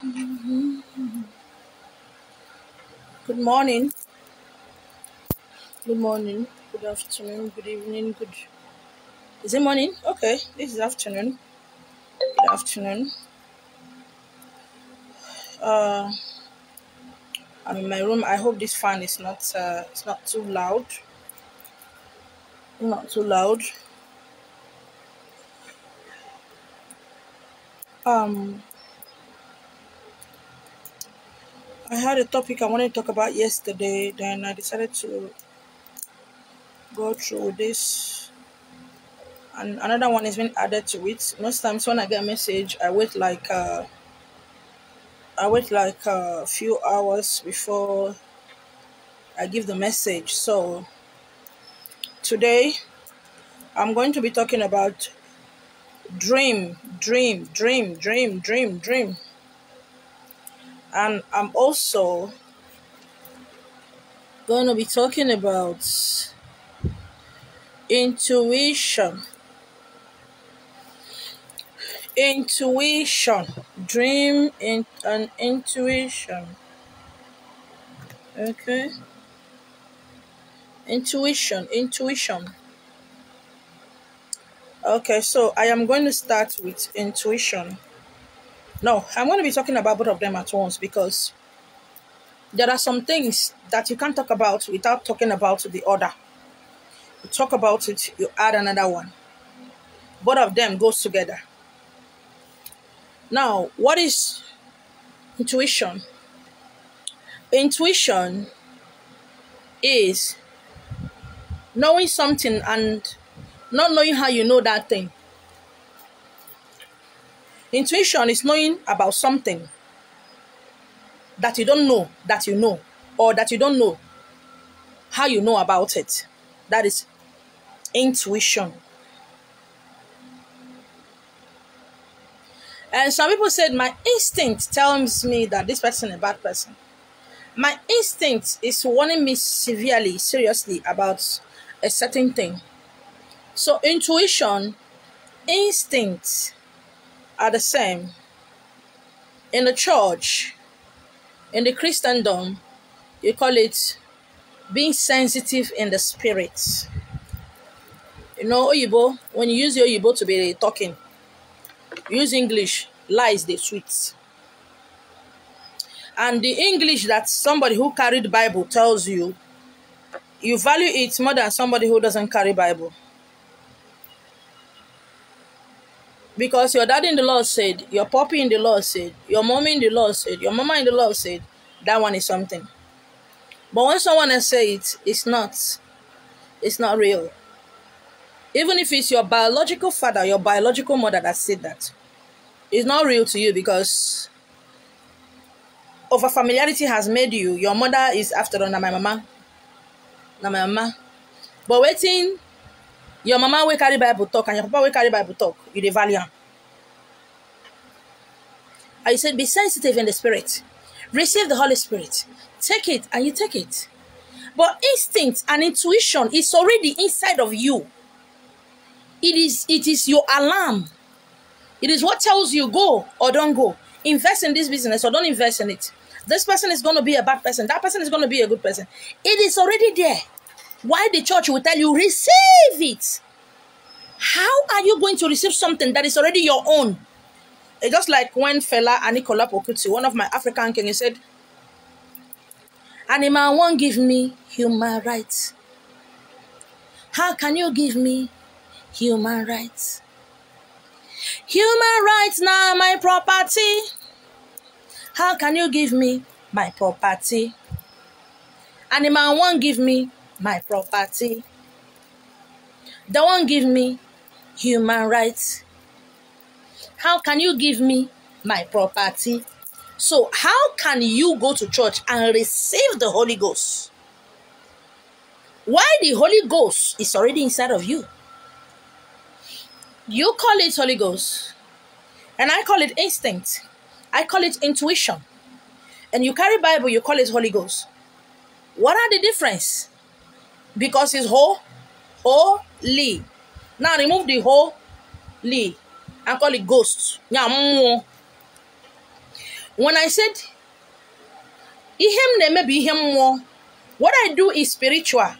Good morning, good morning, good afternoon, good evening, good. Is it morning? Okay, this is afternoon. Good afternoon. Uh, I'm in my room. I hope this fan is not. It's not too loud. Not too loud. Um, I had a topic I wanted to talk about yesterday. Then I decided to go through this, and another one has been added to it. Most times when I get a message, I wait like a few hours before I give the message. So today I'm going to be talking about dream. And I'm also going to be talking about intuition. Intuition. And intuition. Okay. Intuition. Okay, so I am going to start with intuition. No, I'm going to be talking about both of them at once because there are some things that you can't talk about without talking about the other. You talk about it, you add another one. Both of them goes together. Now, what is intuition? Intuition is knowing something and not knowing how you know that thing. Intuition is knowing about something that you don't know that you know, or that you don't know how you know about it. That is intuition. And some people said, my instinct tells me that this person is a bad person. My instinct is warning me seriously about a certain thing. So intuition, instinct are the same. In the church, in the Christendom, you call it being sensitive in the spirit. You know, Oyibo, when you use your Oyibo to be talking, use English, lies the sweet. And the English that somebody who carried Bible tells you, you value it more than somebody who doesn't carry Bible. Because your daddy in the Lord said, your poppy in the Lord said, your mommy in the Lord said, your mama in the Lord said, that one is something. But when someone else says it, it's not real. Even if it's your biological father, your biological mother that said that, it's not real to you because over familiarity has made you. Your mother is after all, na my mama. But waiting, your mama will carry Bible talk and your papa will carry Bible talk. You dey value am. I said, be sensitive in the spirit. Receive the Holy Spirit. Take it and you take it. But instinct and intuition is already inside of you. It is your alarm. It is what tells you go or don't go. Invest in this business or don't invest in it. This person is going to be a bad person. That person is going to be a good person. It is already there. Why the church will tell you, receive it. How are you going to receive something that is already your own? It's just like when Fela Anikulapo Kuti, one of my African kings, said, animal won't give me human rights. How can you give me human rights? Human rights now my property. How can you give me my property? Animal won't give me my property. They won't give me human rights. How can you give me my property? So how can you go to church and receive the Holy Ghost? Why the Holy Ghost is already inside of you? You call it Holy Ghost, and I call it instinct. I call it intuition. And you carry Bible, you call it Holy Ghost. What are the difference? Because it's holy. Now remove the holy and call it ghost. When I said, what I do is spiritual.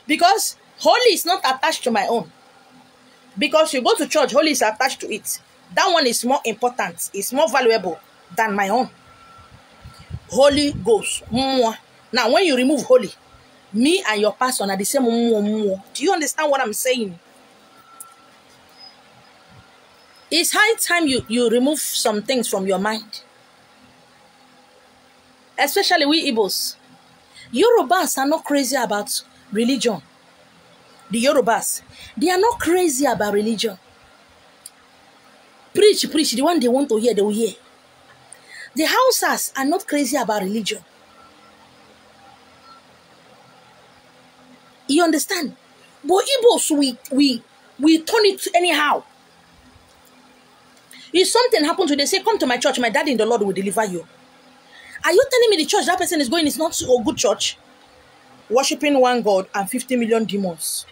Because holy is not attached to my own. Because you go to church, holy is attached to it. That one is more important. It's more valuable than my own. Holy Ghost. Now, when you remove holy, me and your pastor are the same. Do you understand what I'm saying? It's high time you remove some things from your mind. Especially we Igbos. Yorubas are not crazy about religion. The Yorubas, they are not crazy about religion. Preach. The one they want to hear, they will hear. The Hausas are not crazy about religion. You understand? But Igbos, we turn it anyhow. If something happened to them, say, come to my church, my daddy in the Lord will deliver you. Are you telling me the church that person is going is not a good church? Worshipping one God and 50 million demons.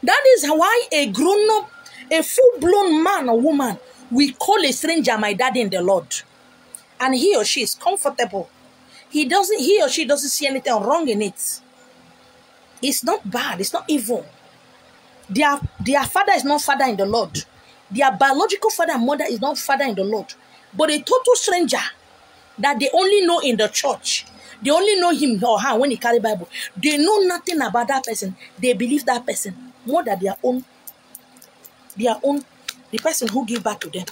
That is why a grown-up, a full-blown man or woman, we call a stranger my daddy in the Lord. And he or she is comfortable. He or she doesn't see anything wrong in it. It's not bad. It's not evil. Their father is not father in the Lord. Their biological father and mother is not father in the Lord. But a total stranger that they only know in the church. They only know him or her when he carry Bible. They know nothing about that person. They believe that person more than their own, the person who give back to them.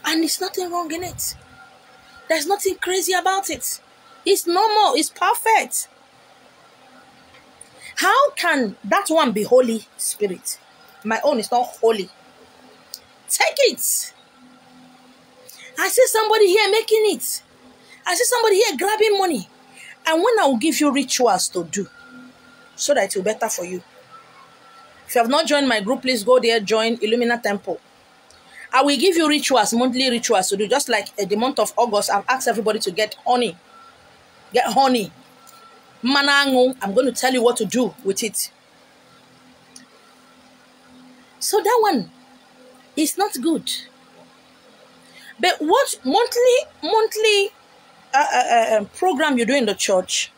And there's nothing wrong in it. There's nothing crazy about it. It's normal. It's perfect. How can that one be Holy Spirit? My own is not holy. Take it. I see somebody here making it. I see somebody here grabbing money. And when I will give you rituals to do, so that it will be better for you. If you have not joined my group, please go there, join Illumina Temple. I will give you rituals, monthly rituals to do. Just like the month of August, I've asked everybody to get honey. Get honey. Manango, I'm going to tell you what to do with it. So that one is not good. But what monthly program you do in the church?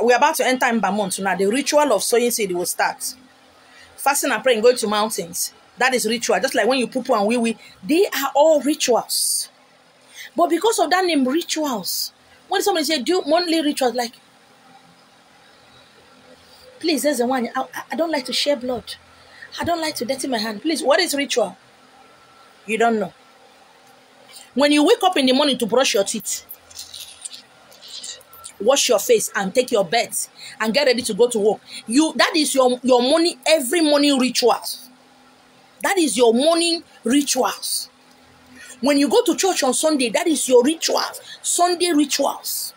We're about to enter in Bamont now. The ritual of sowing seed will start. Fasting and praying, going to mountains. That is ritual. Just like when you poo-poo and wee-wee. They are all rituals. But because of that name, rituals. When somebody say do monthly rituals, like, please, there's the one. I don't like to share blood. I don't like to dirty my hand. Please, what is ritual? You don't know. When you wake up in the morning to brush your teeth, wash your face and take your bath and get ready to go to work, that is your morning, every morning rituals. That is your morning rituals. When you go to church on Sunday, that is your rituals. Sunday rituals.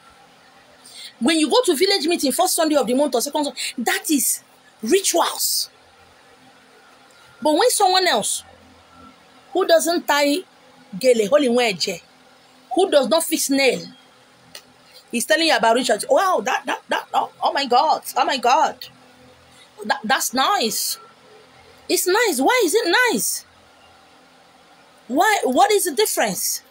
When you go to village meeting, first Sunday of the month or second Sunday, that is rituals. But when someone else who doesn't tie gele, who does not fix nail, he's telling you about rituals. Wow, oh my God. That's nice. It's nice. Why is it nice? Why? What is the difference?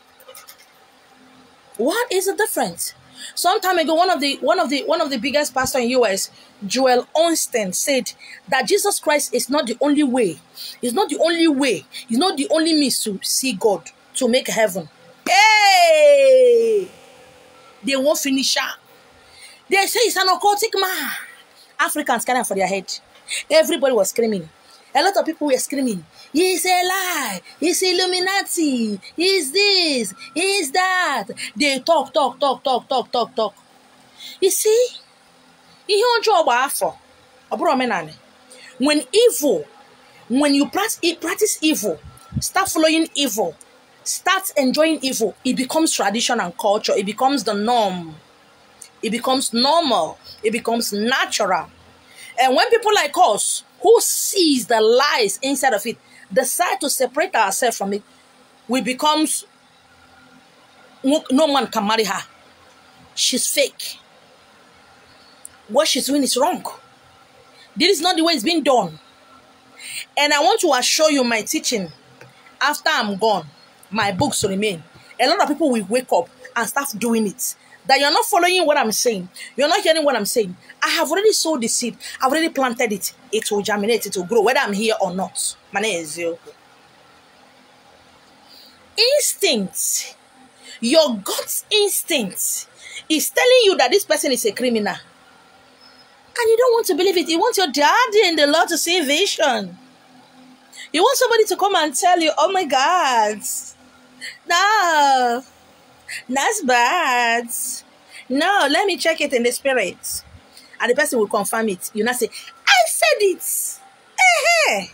What is the difference? Some time ago, one of the biggest pastors in US, Joel Osteen, said that Jesus Christ is not the only way. It's not the only way. It's not the only means to see God, to make heaven. Hey! They won't finish up. They say it's an occultic man. Africans carrying for their head. Everybody was screaming. A lot of people were screaming. He's a lie. He's Illuminati. He's this. He's that. They talk. You see? When you practice evil, start following evil, start enjoying evil, it becomes tradition and culture. It becomes the norm. It becomes normal. It becomes natural. And when people like us, who sees the lies inside of it, decide to separate ourselves from it, we becomes, no one can marry her. She's fake. What she's doing is wrong. This is not the way it's been done. And I want to assure you my teaching. after I'm gone, my books remain. A lot of people will wake up and start doing it. That you're not following what I'm saying. You're not hearing what I'm saying. I have already sowed the seed. I've already planted it. It will germinate. It will grow, whether I'm here or not. My name is Zio. Instinct. Your gut instinct is telling you that this person is a criminal. And you don't want to believe it. You want your daddy in the Lord to see vision. You want somebody to come and tell you, oh my God, no, that's bad. No, let me check it in the spirit. And the person will confirm it. You now say, I said it. Hey.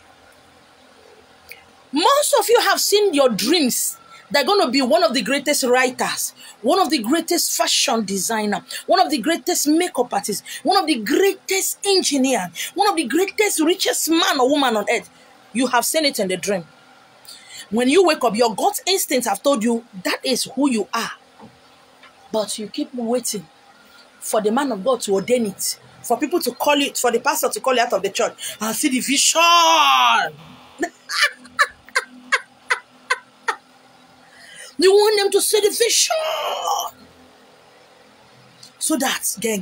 Most of you have seen your dreams. They're going to be one of the greatest writers, one of the greatest fashion designer, one of the greatest makeup artists, one of the greatest engineer, one of the greatest, richest man or woman on earth. You have seen it in the dream. When you wake up, your gut instincts have told you that is who you are. But you keep waiting for the man of God to ordain it, for people to call it, for the pastor to call you out of the church and see the vision. You want them to see the vision. So that, gang.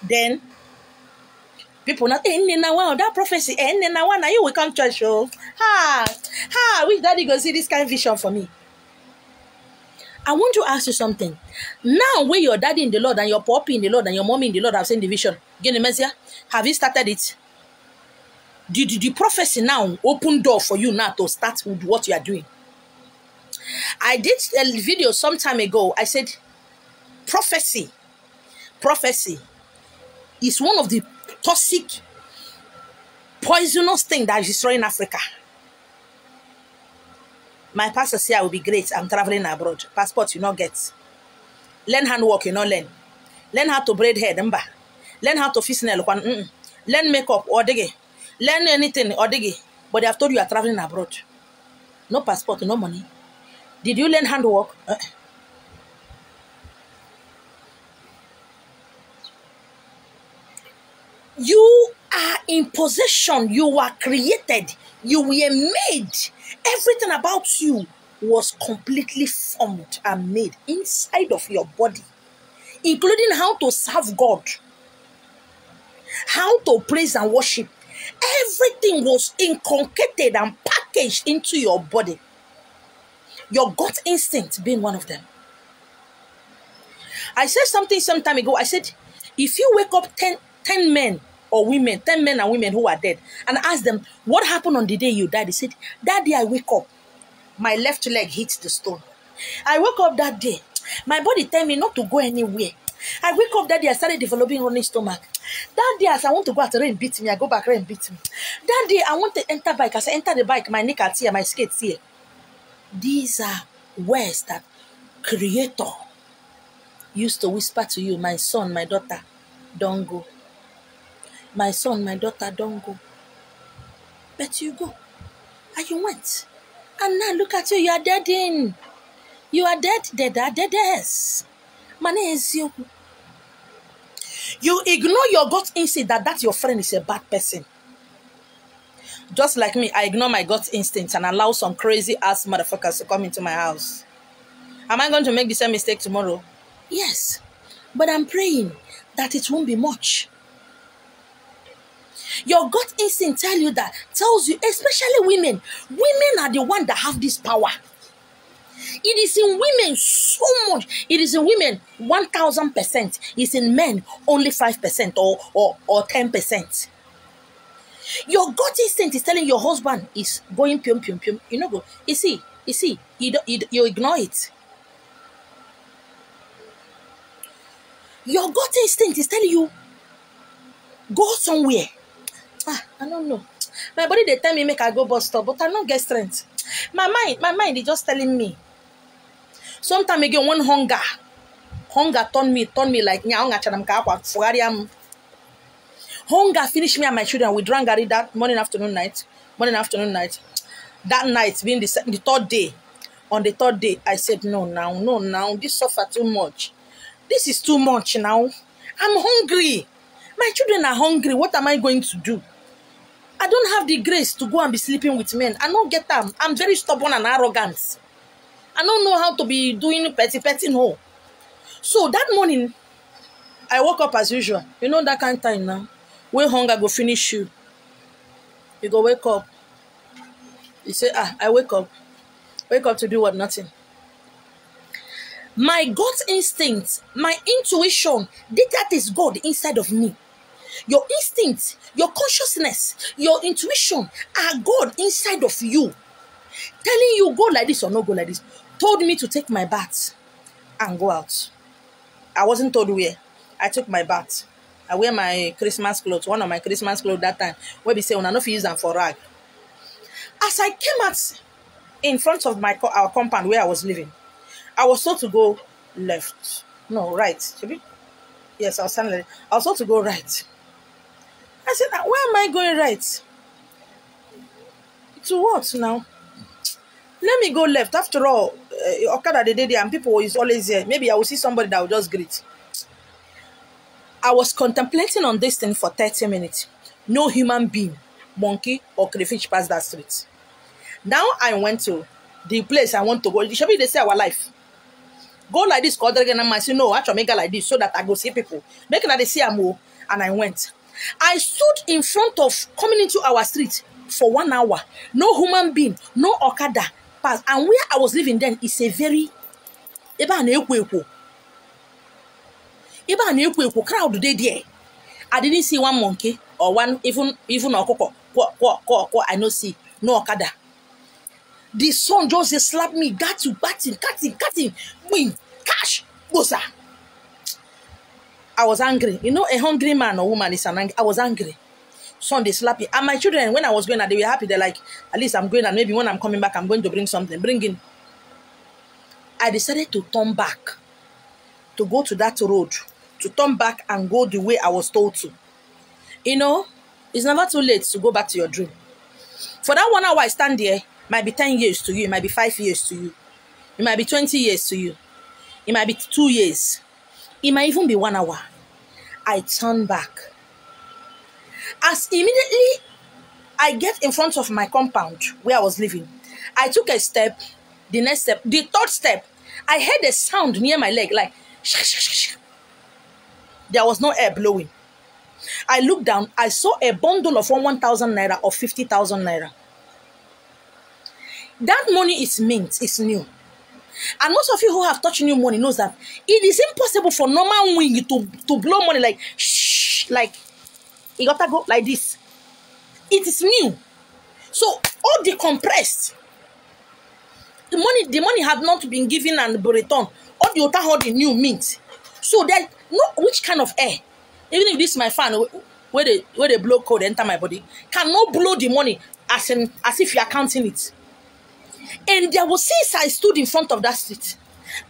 Then people not that prophecy now you will come church show. Which daddy go see this kind of vision for me? I want to ask you something. Now, where your daddy in the Lord and your poppy in the Lord and your mommy in the Lord have seen the vision, have you started it? Did the prophecy now open door for you now to start with what you are doing? I did a video some time ago. I said, prophecy is one of the toxic, poisonous things that is destroying Africa. My pastor say I will be great. I'm traveling abroad. Passport you not get. Learn handwork, you not learn. Learn how to braid hair, learn how to fix nail. Learn makeup or diggy. Learn anything or diggy. But they have told you are traveling abroad. No passport, no money. Did you learn handwork? You are in possession. You were created. You were made. Everything about you was completely formed and made inside of your body, including how to serve God, how to praise and worship. Everything was inculcated and packaged into your body. Your gut instinct being one of them. I said something some time ago. I said, if you wake up 10 men or women, 10 men and women who are dead, and ask them, what happened on the day you died? They said, that day I wake up, my left leg hits the stone. I woke up that day, my body tell me not to go anywhere. I wake up that day, I started developing running stomach. That day, as I want to go out, rain beat me, I go back, rain beat me. That day, I want to enter bike. As I enter the bike, my neck at here, my skates here. These are words that Creator used to whisper to you, my son, my daughter, don't go. My son, my daughter, don't go. But you go. And you went. And now look at you, you are dead in. You are dead, deadest. My name is you. You ignore your gut instinct that your friend is a bad person. Just like me, I ignore my gut instinct and allow some crazy ass motherfuckers to come into my house. Am I going to make the same mistake tomorrow? Yes. But I'm praying that it won't be much. Your gut instinct tells you, especially women. Women are the ones that have this power. It is in women so much. It is in women 1,000%. It's in men only 5% or 10%. Your gut instinct is telling your husband is going pium pium pium. You know, you see, you ignore it. Your gut instinct is telling you go somewhere. I don't know. My body they tell me make I go bus stop, but I don't get strength. My mind is just telling me. Sometime again, when hunger turn me like hunger finish me and my children. We drank garri that morning, afternoon, night. That night being the third day, On the third day, I said, no, this suffer too much. This is too much now. I'm hungry. My children are hungry. What am I going to do? I don't have the grace to go and be sleeping with men. I don't get them. I'm very stubborn and arrogant. I don't know how to be doing petty no. So that morning, I woke up as usual. You know that kind of time now. When hunger go finish you. You go wake up. You say, I wake up. Wake up to do what? Nothing. My gut instinct, my intuition, that is God inside of me. Your instinct, your consciousness, your intuition are God inside of you. Telling you go like this or no go like this. Told me to take my bath and go out. I wasn't told where. I took my bath. I wear my Christmas clothes, one of my Christmas clothes that time, where we say, I don't use them for rag. As I came out in front of our compound where I was living, I was told to go left. No, right. Yes, I was standing like I was told to go right. I said, where am I going right? To what now? Let me go left. After all, Okada the day and people is always there. Maybe I will see somebody that will just greet. I was contemplating on this thing for 30 minutes. No human being, monkey or crayfish passed that street. Now I went to the place I want to go. Should be they say our life. Go like this, and I say, no, actually make it like this so that I go see people. Make it like they see a more. And I went. I stood in front of coming into our street for 1 hour. No human being, no Okada passed. And where I was living then is a very crowd there. I didn't see one monkey or one even okoko. I no see no Okada. The son just slapped me, got him, win, cash, bossa. I was angry. You know, a hungry man or woman is an angry. I was angry. Son, they slapped me. And my children, when I was going, they were happy. They're like, at least I'm going, and maybe when I'm coming back, I'm going to bring something. Bring in. I decided to turn back, to go to that road, to turn back and go the way I was told to. You know, it's never too late to go back to your dream. For that 1 hour I stand there, might be 10 years to you, it might be 5 years to you, it might be 20 years to you, it might be 2 years, it might even be 1 hour. I turn back. As immediately I get in front of my compound where I was living, I took a step, the next step, the third step, I heard a sound near my leg, like there was no air blowing. I looked down, I saw a bundle of 1,000 naira or 50,000 naira. That money is mint, it's new. And most of you who have touched new money knows that it is impossible for normal wing to blow money like shh, like it gotta go like this. It is new. So all decompressed. The money had not been given and returned. All the new mint. So there's no which kind of air. Even if this is my fan where they blow cold enter my body, cannot blow the money as if you are counting it. And there was, since I stood in front of that street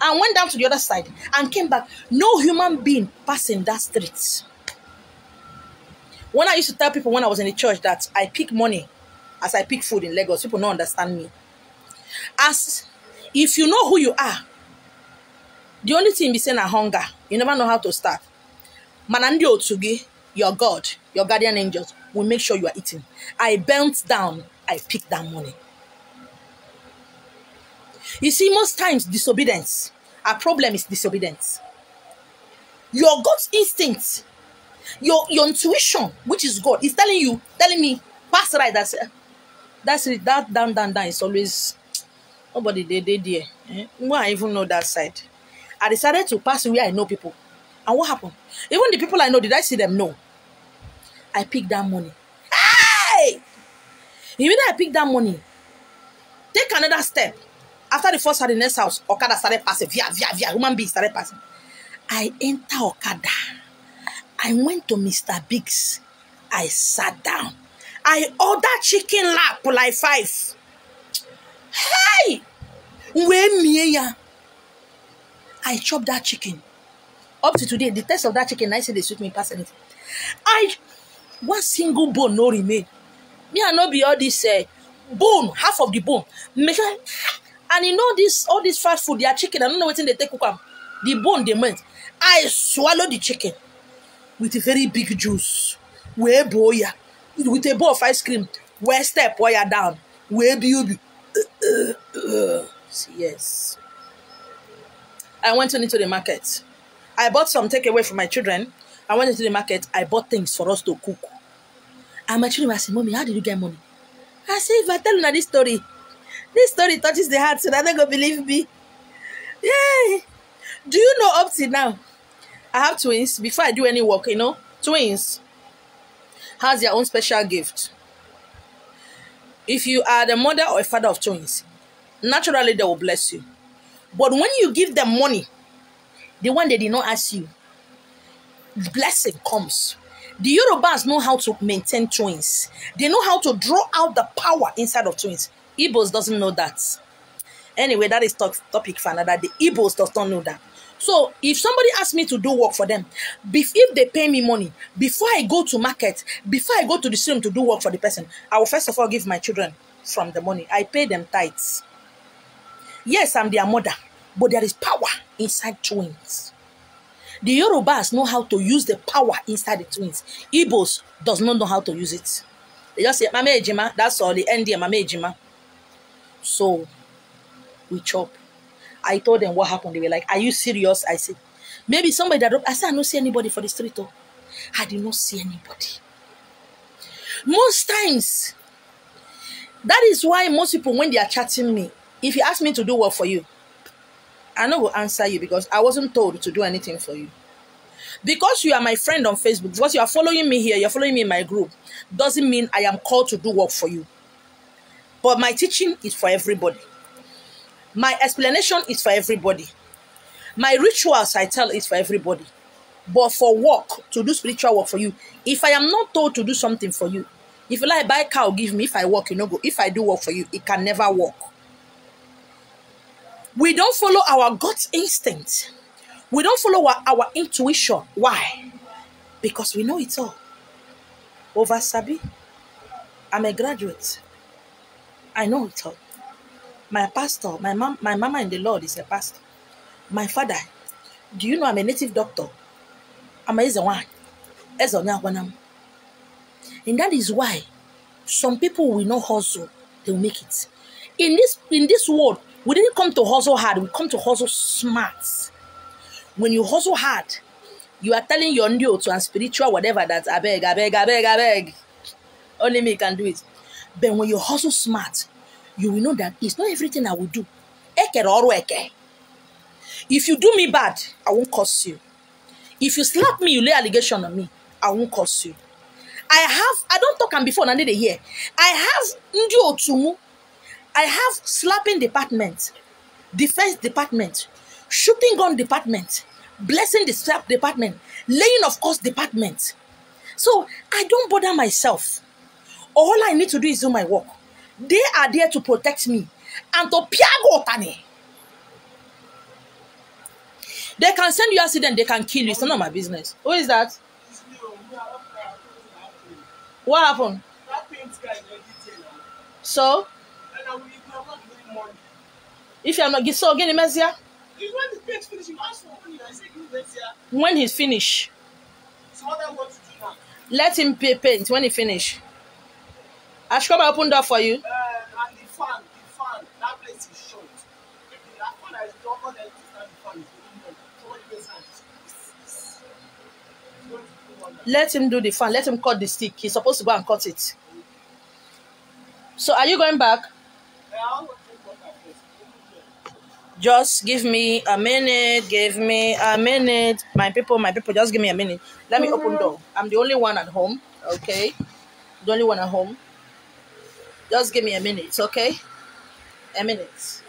and went down to the other side and came back, no human being passing that street. When I used to tell people when I was in the church that I pick money as I pick food in Lagos, people don't understand me. As if you know who you are, the only thing be saying a hunger. You never know how to start. Manandi Otsugi, your God, your guardian angels will make sure you are eating. I bent down, I picked that money. You see, most times disobedience, our problem is disobedience. Your God's instinct, your intuition, which is God, is telling me, pass right. That's it. That down is always nobody there. Well, I even know that side. I decided to pass where I know people. And what happened? Even the people I know, did I see them? No. I picked that money. Hey! Immediately I picked that money. Take another step. After the first house, the next house, Okada started passing. Via. Human beings started passing. I enter Okada. I went to Mr. Biggs. I sat down. I ordered chicken lap like 5. Hey! Where me? I chopped that chicken. Up to today, the taste of that chicken, I say they suit me past anything. One single bone no remain. Me I not be all this bone, half of the bone. And you know this, all this fast food, their chicken, I don't know what they take cook am. The bone they meant. I swallow the chicken with a very big juice. Where boya. With a bowl of ice cream. Where step while you're down. Where beauty. Yes. I went into the market. I bought some takeaway for my children. I went into the market. I bought things for us to cook. And my children were saying, Mommy, how did you get money? I said, if I tell you this story touches the heart, so they're not going to believe me. Yay! Do you know up till now, I have twins. Before I do any work, twins has their own special gift. If you are the mother or a father of twins, naturally they will bless you. But when you give them money, the one they did not ask you, blessing comes. The Yorubas know how to maintain twins. They know how to draw out the power inside of twins. Igbos doesn't know that. Anyway, that is topic for another day. Igbos does not know that. So if somebody asks me to do work for them, if they pay me money, before I go to market, before I go to the stream to do work for the person, I will first of all give my children from the money. I pay them tithes. Yes, I'm their mother, but there is power inside twins. The Yorubas know how to use the power inside the twins. Igbos does not know how to use it. They just say, Mama Ejima, that's all, the end there, Mama Ejima. So, we chop. I told them what happened. They were like, are you serious? I said, maybe somebody that I said, I don't see anybody for the street. Oh. I did not see anybody. Most times, that is why most people, when they are chatting me, if you ask me to do work for you, I know will answer you because I wasn't told to do anything for you. Because you are my friend on Facebook, because you are following me here, you're following me in my group, doesn't mean I am called to do work for you. But my teaching is for everybody. My explanation is for everybody. My rituals I tell is for everybody. But for work, to do spiritual work for you, if I am not told to do something for you, if you like buy cow, give me. If I work, you know go. If I do work for you, it can never work. We don't follow our gut instinct. We don't follow our intuition. Why? Because we know it all. Over Sabi, I'm a graduate. I know it all. My pastor, my mama in the Lord is a pastor. My father, do you know I'm a native doctor? I'm a Ezewan. And that is why some people will not hustle, they will make it. In this world, we didn't come to hustle hard, we come to hustle smart. When you hustle hard, you are telling your new to and spiritual whatever that I beg. Only me can do it. But when you hustle smart, you will know that it's not everything I will do. If you do me bad, I won't curse you. If you slap me, you lay allegation on me, I won't curse you. I don't talk and before and they hear. I have slapping department, defense department, shooting gun department, blessing the slap department, laying of course department. So I don't bother myself. All I need to do is do my work. They are there to protect me. And to piago tani. They can send you accident, they can kill you. It's none of my business. Who is that? What happened? So? If you are not so again, when he's finished. Let him pay paint when he finish. I should come and open door for you. And the fan, that place is short. That fan is double than Let him do the fan. Let him cut the stick. He's supposed to go and cut it. So are you going back? Just give me a minute. Give me a minute. My people, just give me a minute. Let me open door. I'm the only one at home. Okay? The only one at home. Just give me a minute, okay? A minute.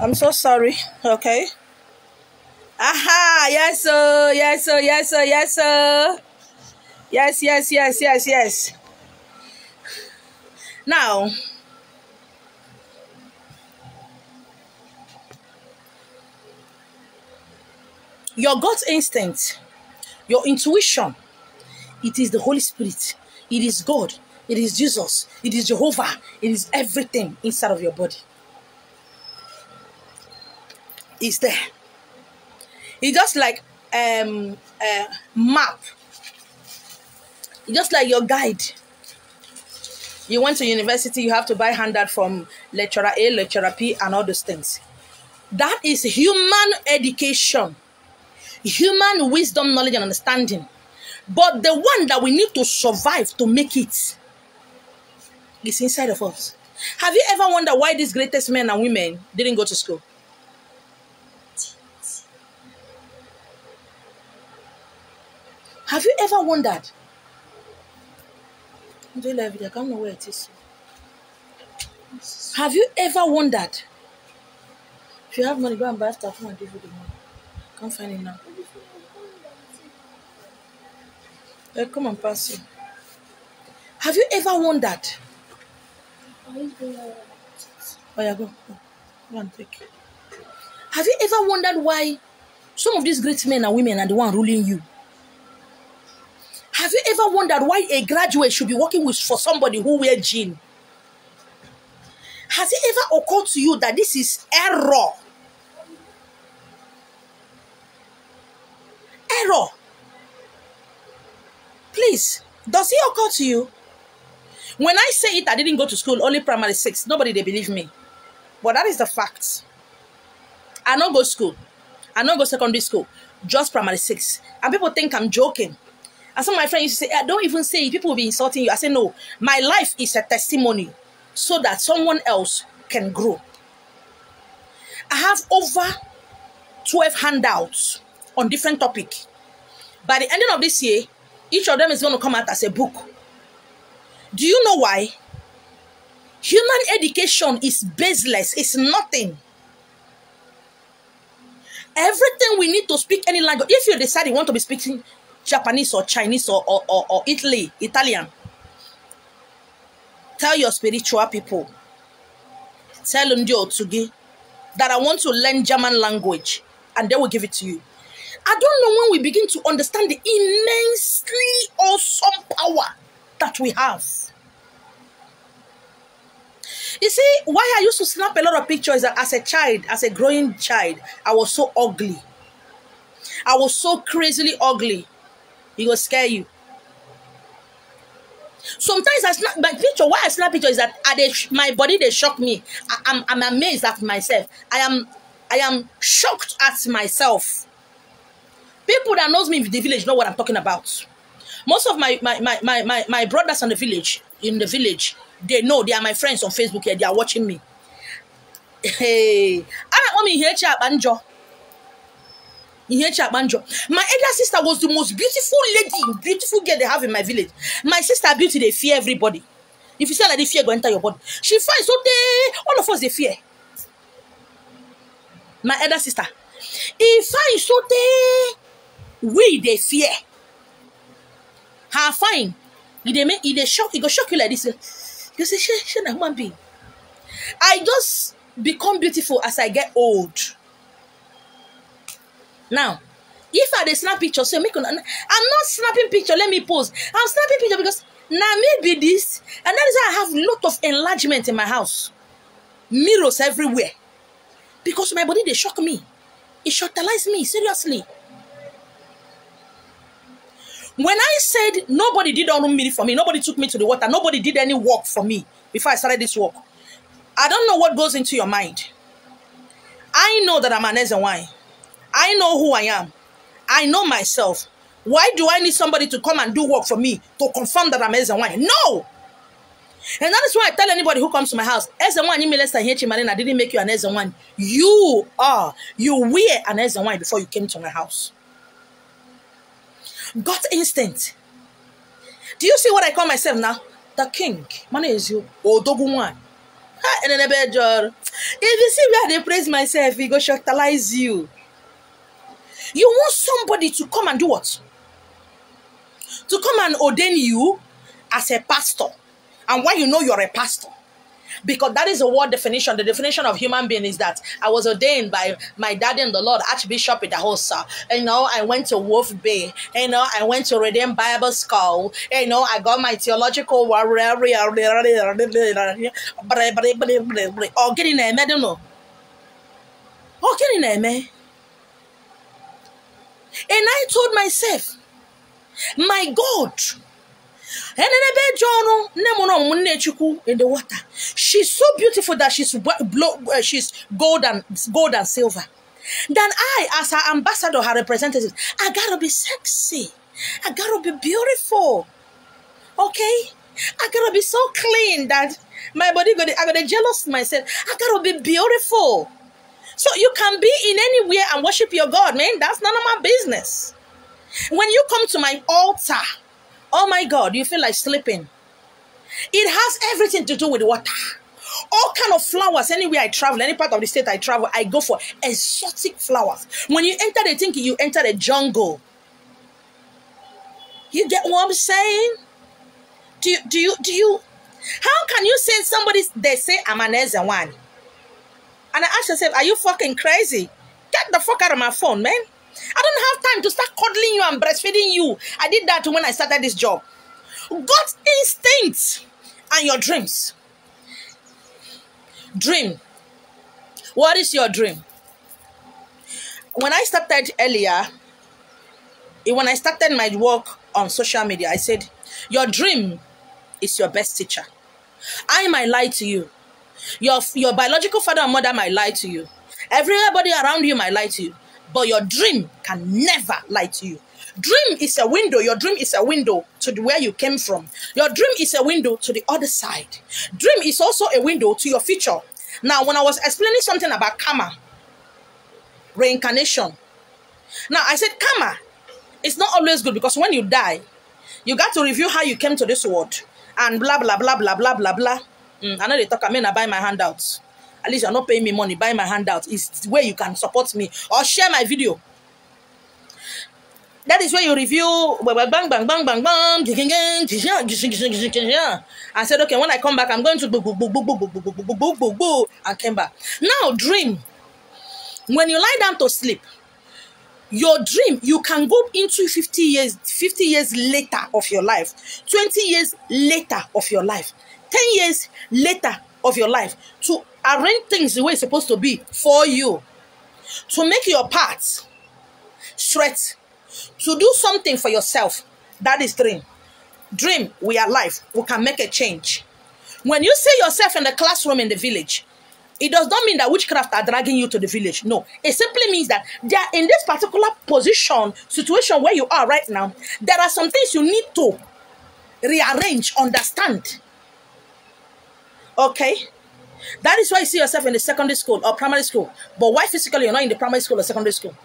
I'm so sorry. Okay. Aha! Yes, sir. Yes, sir. Yes, sir. Yes, sir. Yes, yes, yes, yes, yes. Now, your gut instinct, your intuition, it is the Holy Spirit. It is God. It is Jesus. It is Jehovah. It is everything inside of your body. It's there. It's just like map. It's just like your guide. You went to university, you have to buy handout from lecturer A, lecturer P, and all those things. That is human education, human wisdom, knowledge, and understanding. But the one that we need to survive to make it is inside of us. Have you ever wondered why these greatest men and women didn't go to school? Have you ever wondered? I can't know where it is. Have you ever wondered? If you have money, go and buy stuff and give you the money. Can't find it now. Come and pass you. Have you ever wondered? Oh yeah, go and take it. Have you ever wondered why some of these great men and women are the one ruling you? Have you ever wondered why a graduate should be working for somebody who wears jeans? Has it ever occurred to you that this is error? Error. Please, does it occur to you? When I say it, I didn't go to school, only primary 6. Nobody, they believe me. But that is the fact. I don't go to school. I don't go secondary school. Just primary 6. And people think I'm joking. And some of my friends used to say, don't even say it. People will be insulting you. I say, no. My life is a testimony so that someone else can grow. I have over 12 handouts on different topics. By the ending of this year, each of them is going to come out as a book. Do you know why? Human education is baseless. It's nothing. Everything we need to speak any language. If you decide you want to be speaking Japanese or Chinese or Italian, tell your spiritual people, tell them that I want to learn German language, and they will give it to you. I don't know when we begin to understand the immensely awesome power that we have. You see, why I used to snap a lot of pictures is that as a child, as a growing child, I was so ugly. I was so crazily ugly. It will scare you. Sometimes I snap my picture. Why I snap picture is that my body, they shock me. I'm amazed at myself. I am shocked at myself. People that knows me in the village know what I'm talking about. Most of my brothers in the village, they know. They are my friends on Facebook here. They are watching me. Hey, my elder sister was the most beautiful girl they have in my village. My sister beauty, they fear everybody. If you say like the fear go enter your body, she finds so all of us they fear. My elder sister, if I so we they fear. Her fine. It go shock you like this. You say, she na human being. I just become beautiful as I get old. Now, if I snap picture, so I'm not snapping picture, let me pose. I'm snapping picture because now maybe this, and that is why I have a lot of enlargement in my house. Mirrors everywhere. Because my body, they shock me. It shortalized me, seriously. When I said nobody did all me for me, nobody took me to the water, nobody did any work for me before I started this work, I don't know what goes into your mind. I know that I'm an Ezenwai. I know who I am. I know myself. Why do I need somebody to come and do work for me to confirm that I'm Ezenwai? No! And that is why I tell anybody who comes to my house, Ezenwai, I didn't make you an Ezenwai. You were an Ezenwai before you came to my house. Gut instinct. Do you see what I call myself now? The king. My name is you. Odogunwan. And then if you see where they praise myself, he go shocktalize you. You want somebody to come and do what? To come and ordain you as a pastor. And why you know you're a pastor? Because that is a word definition. The definition of human being is that I was ordained by my daddy and the Lord, Archbishop Idahosa. I went to Wolf Bay. I went to Redeemed Bible School. I got my theological or getting a medal. Oh, getting a man. And I told myself, my God, in the water. She's so beautiful that she's gold and silver. Then I, as her ambassador, her representative, I gotta be sexy. I gotta be beautiful. Okay? I gotta be so clean that my body I gotta jealous myself. I gotta be beautiful. So you can be in anywhere and worship your God, man. That's none of my business. When you come to my altar, oh my God, you feel like sleeping. It has everything to do with water. All kind of flowers. Anywhere I travel, any part of the state I travel, I go for exotic flowers. When you enter the thing, you enter the jungle. You get what I'm saying? Do you? How can you say they say I'm an one? And I ask yourself, are you fucking crazy? Get the fuck out of my phone, man. I don't have time to start cuddling you and breastfeeding you. I did that when I started this job. God's instincts and your dreams. Dream. What is your dream? When I started earlier, when I started my work on social media, I said, your dream is your best teacher. I might lie to you. Your biological father and mother might lie to you. Everybody around you might lie to you. But your dream can never lie to you. Dream is a window. Your dream is a window to where you came from. Your dream is a window to the other side. Dream is also a window to your future. Now, when I was explaining something about karma, reincarnation. Now, I said karma is not always good because when you die, you got to review how you came to this world and blah, blah, blah, blah, blah, blah, blah. I know they talk, I mean, I buy my handouts. At least you're not paying me money. Buy my handout. It's where you can support me or share my video. That is where you review bang bang bang bang bang. I said, okay, when I come back, I'm going to and came back. Now, dream. When you lie down to sleep, your dream, you can go into 50 years later of your life, 20 years later of your life, 10 years later of your life to arrange things the way it's supposed to be for you, to make your path straight, to do something for yourself. That is dream. Dream, we are life. We can make a change. When you see yourself in the classroom in the village, it does not mean that witchcraft are dragging you to the village. No, it simply means that they are in this particular situation where you are right now. There are some things you need to rearrange, understand. Okay? That is why you see yourself in the secondary school or primary school. But why physically you're not in the primary school or secondary school?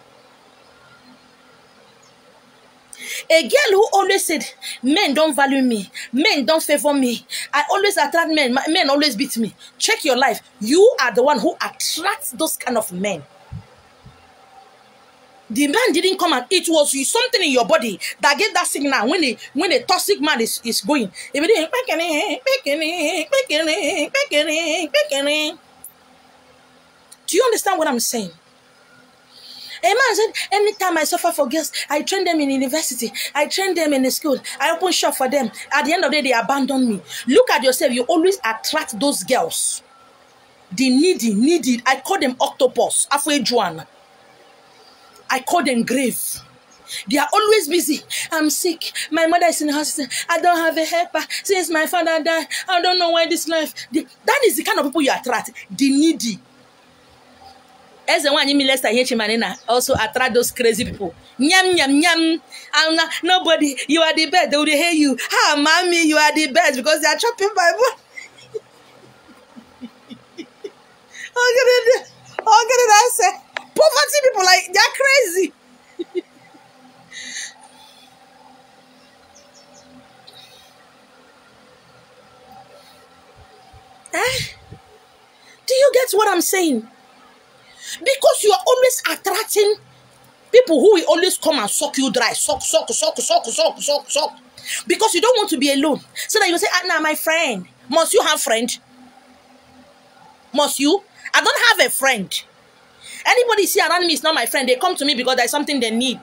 A girl who always said, men don't value me, men don't favor me, I always attract men, men always beat me. Check your life. You are the one who attracts those kind of men. The man didn't come out. It was something in your body that gave that signal when a toxic man is going. Do you understand what I'm saying? A man said, anytime I suffer for girls, I train them in university. I train them in the school. I open shop for them. At the end of the day, they abandon me. Look at yourself. You always attract those girls. The needy. I call them octopus. Afwe Juan. I call them grave. They are always busy. I'm sick. My mother is in the hospital. I don't have a helper since my father died. I don't know why this life. That is the kind of people you attract. The needy. As the one you also attract those crazy people. Nyam nyam nyam. Nobody. You are the best. They will hate you. Ah, mommy, you are the best because they are chopping Bible. Oh, get it. I say. Poverty people, like, they're crazy. saying? Because you are always attracting people who will always come and suck you dry. Suck. Because you don't want to be alone. So that you say, nah, my friend. Must you have friend? Must you? I don't have a friend. Anybody see around me is not my friend. They come to me because there's something they need.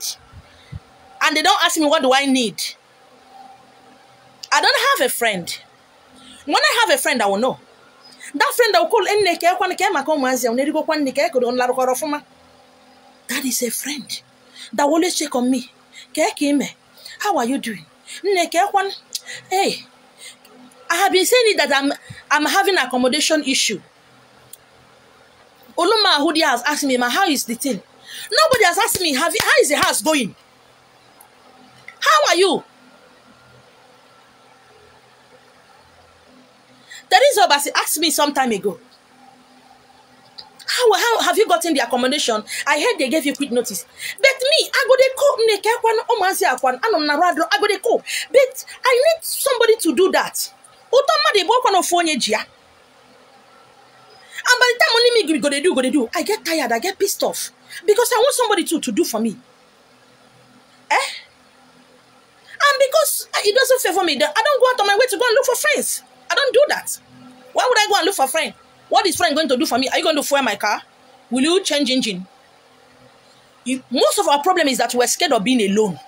And they don't ask me, what do I need? I don't have a friend. When I have a friend, I will know. That friend that will call, that is a friend that will always check on me. How are you doing? Hey, I have been saying it that I'm having an accommodation issue. Oluma Ahudi has asked me, how is the thing? Nobody has asked me, how is the house going? How are you? Teresa Obasi asked me some time ago, how have you gotten the accommodation? I heard they gave you quick notice. But me, I go to call. I go to call. But I need somebody to do that. And by the time only me go to do, I get tired, I get pissed off. Because I want somebody to do for me. And because it doesn't favor me, I don't go out on my way to go and look for friends. I don't do that. Why would I go and look for a friend? What is friend going to do for me? Are you going to fuel my car? Will you change engine? Most of our problem is that we're scared of being alone.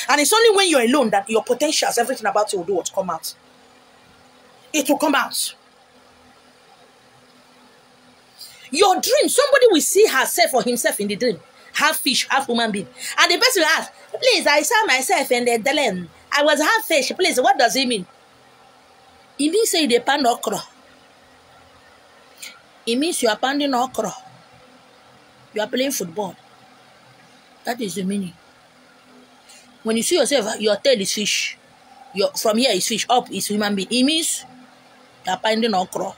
And it's only when you're alone that your potentials, everything about you will do what come out. It will come out. Your dream, somebody will see herself or himself in the dream. Half fish, half human being. And the person will ask, please, I saw myself in the land. I was half fish. Please, what does it mean? It means say they pound okra. It means you are pounding okra. You are playing football. That is the meaning. When you see yourself, your tail is fish. From here is fish, up is human being. It means you are pounding okra.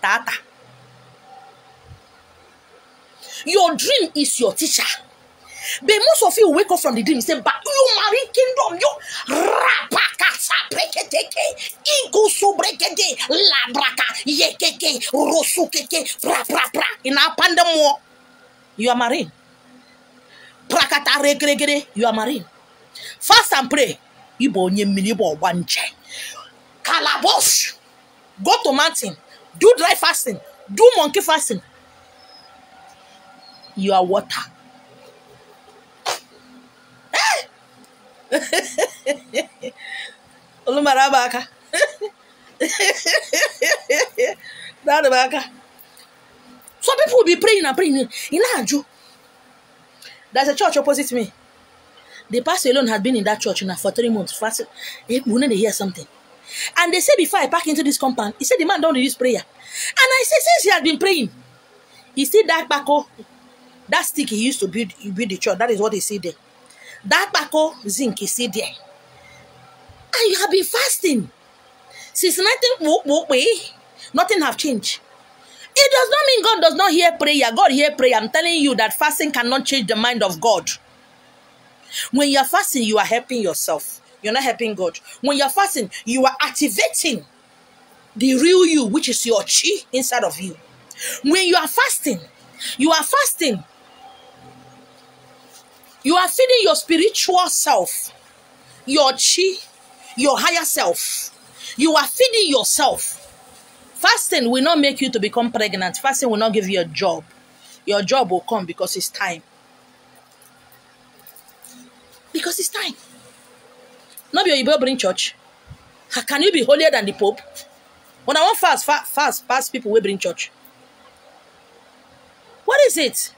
Tata. Your dream is your teacher. But most of you wake up from the dream and say, but you marry kingdom, you rapakasa breketeke, igusu brekete, labraka, yekeke, rosukeke, pra, in our pandemo. You are marine. Prakata regregere, you are marine. Fast and pray. Ibo nye minibo wanche. Calabosh. Go to mountain. Do dry fasting. Do monkey fasting. You are water. Olumarabaka. Some people will be praying and praying. There's a church opposite me. The pastor alone had been in that church now for 3 months. Fasting. We need to hear something. And they said before I park into this compound, he said the man don't do this prayer. And I said, since he had been praying, he said that bako, that stick he used to build the church. That is what he said there. That bako zinc he said there. And you have been fasting. Since nothing have changed. It does not mean God does not hear prayer. God hear prayer. I'm telling you that fasting cannot change the mind of God. When you are fasting, you are helping yourself. You're not helping God. When you are fasting, you are activating the real you, which is your chi inside of you. When you are fasting, you are fasting. You are feeding your spiritual self, your chi, your higher self. You are feeding yourself. Fasting will not make you to become pregnant. Fasting will not give you a job. Your job will come because it's time. Because it's time. Not be your bring church. How can you be holier than the Pope? When I want fast people will bring church. What is it?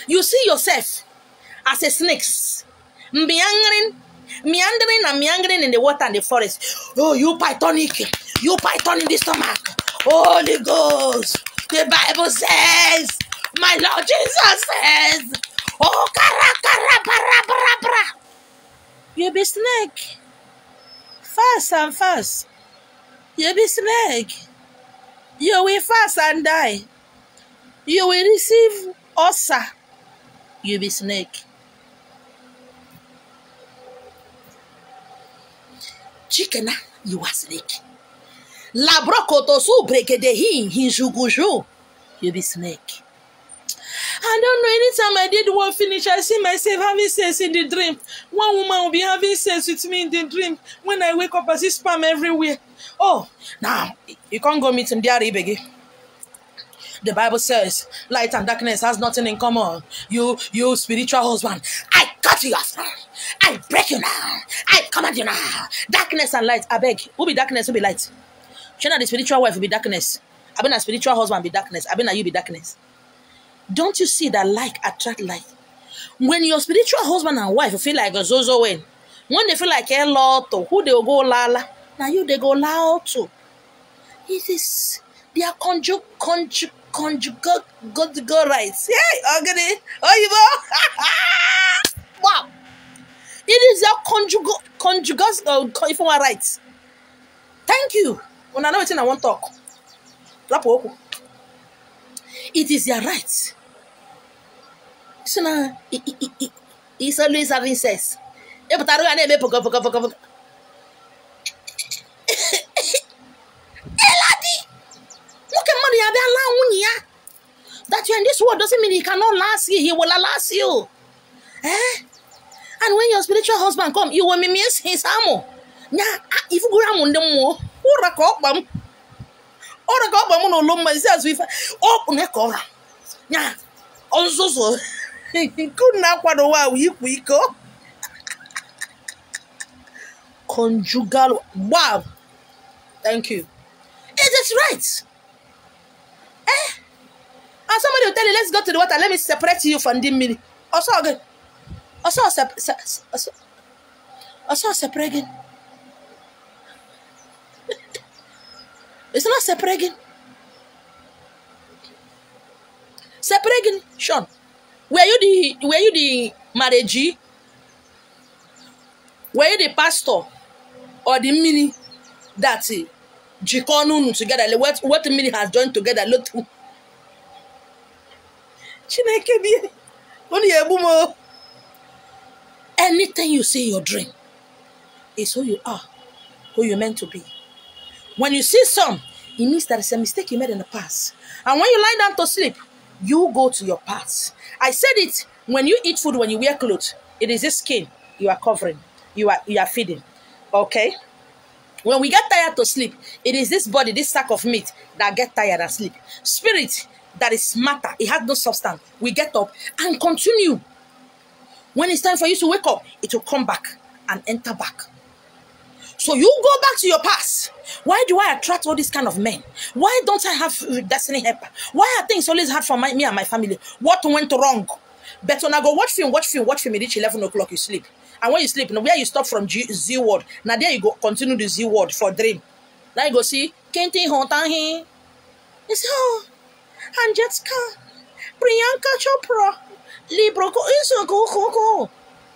You see yourself as a snake, meandering in the water and the forest. Oh, you pythonic, you python in the stomach. Holy Ghost, the Bible says, my Lord Jesus says, oh, kara. You be snake. Fast and fast. You be snake. You will fast and die. You will receive ulcer. You be snake. Chicken, you are snake. La brokoto su brekedehi hinjuguju. You be snake. I don't know. Anytime I did work finish, I see myself having sex in the dream. One woman will be having sex with me in the dream. When I wake up, I see sperm everywhere. Oh, now you can't go meet him there, Ibegi. The Bible says, light and darkness has nothing in common. You spiritual husband, I cut you off. I break you now. I command you now. Darkness and light, I beg. Who be darkness, who be light? Shana, the spiritual wife will be darkness. I been a spiritual husband be darkness. I been a you be darkness. Don't you see that like attract like? When your spiritual husband and wife feel like a zozo when they feel like a lot, who they will go lala, now you they go loud too. It is their conjugal rights. Yeah, okay. Oh, you go. Wow. It is their conjugal rights. Thank you. When I know it's in I won't talk. It is their right. So now, he's always having sex. That you're in this world doesn't mean he cannot last you. He will last you. And when your spiritual husband come, you will miss his armor. If you go around them more, conjugal. Wow. Thank you. It is right. And somebody will tell you, let's go to the water. Let me separate you from the mini. Also again. Also separating. It's not separating. Separating, Sean. Were you the marriagee? Were you the pastor or the mini that Jikonunu together? What the mini has joined together? Look. Anything you see in your dream is who you are, who you're meant to be. When you see some, it means that it's a mistake you made in the past. And when you lie down to sleep, you go to your past. I said it, when you eat food, when you wear clothes, it is this skin you are covering, you are feeding. Okay? When we get tired to sleep, it is this body, this sack of meat that get tired and sleep. Spirit, that is matter, it has no substance. We get up and continue. When it's time for you to wake up, it will come back and enter back. So you go back to your past. Why do I attract all these kind of men? Why don't I have destiny helper? Why are things always hard for me and my family? What went wrong? But when I go watch film, you reach 11 o'clock, you sleep. And when you sleep, where you stop from Z word, now there you go, continue the Z word for dream. Now you go see, Kenti Hontahi. You say, oh, Anjetka, Priyanka Chopra, Libro, go.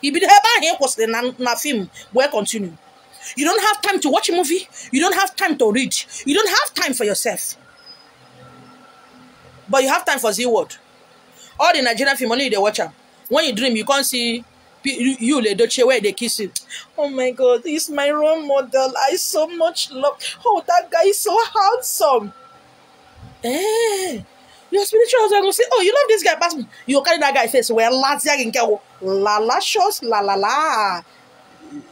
You be the helper here was the film where continue. You don't have time to watch a movie. You don't have time to read. You don't have time for yourself. But you have time for Z word. All the Nigerian film, only they watch them. When you dream, you can't see you, Ledoche, where they kiss you. Oh my God, he's my role model. I so much love. Oh, that guy is so handsome. Your spiritual husband will say, oh, you love this guy past me. You carry that guy face. Well, la la shows, la la la.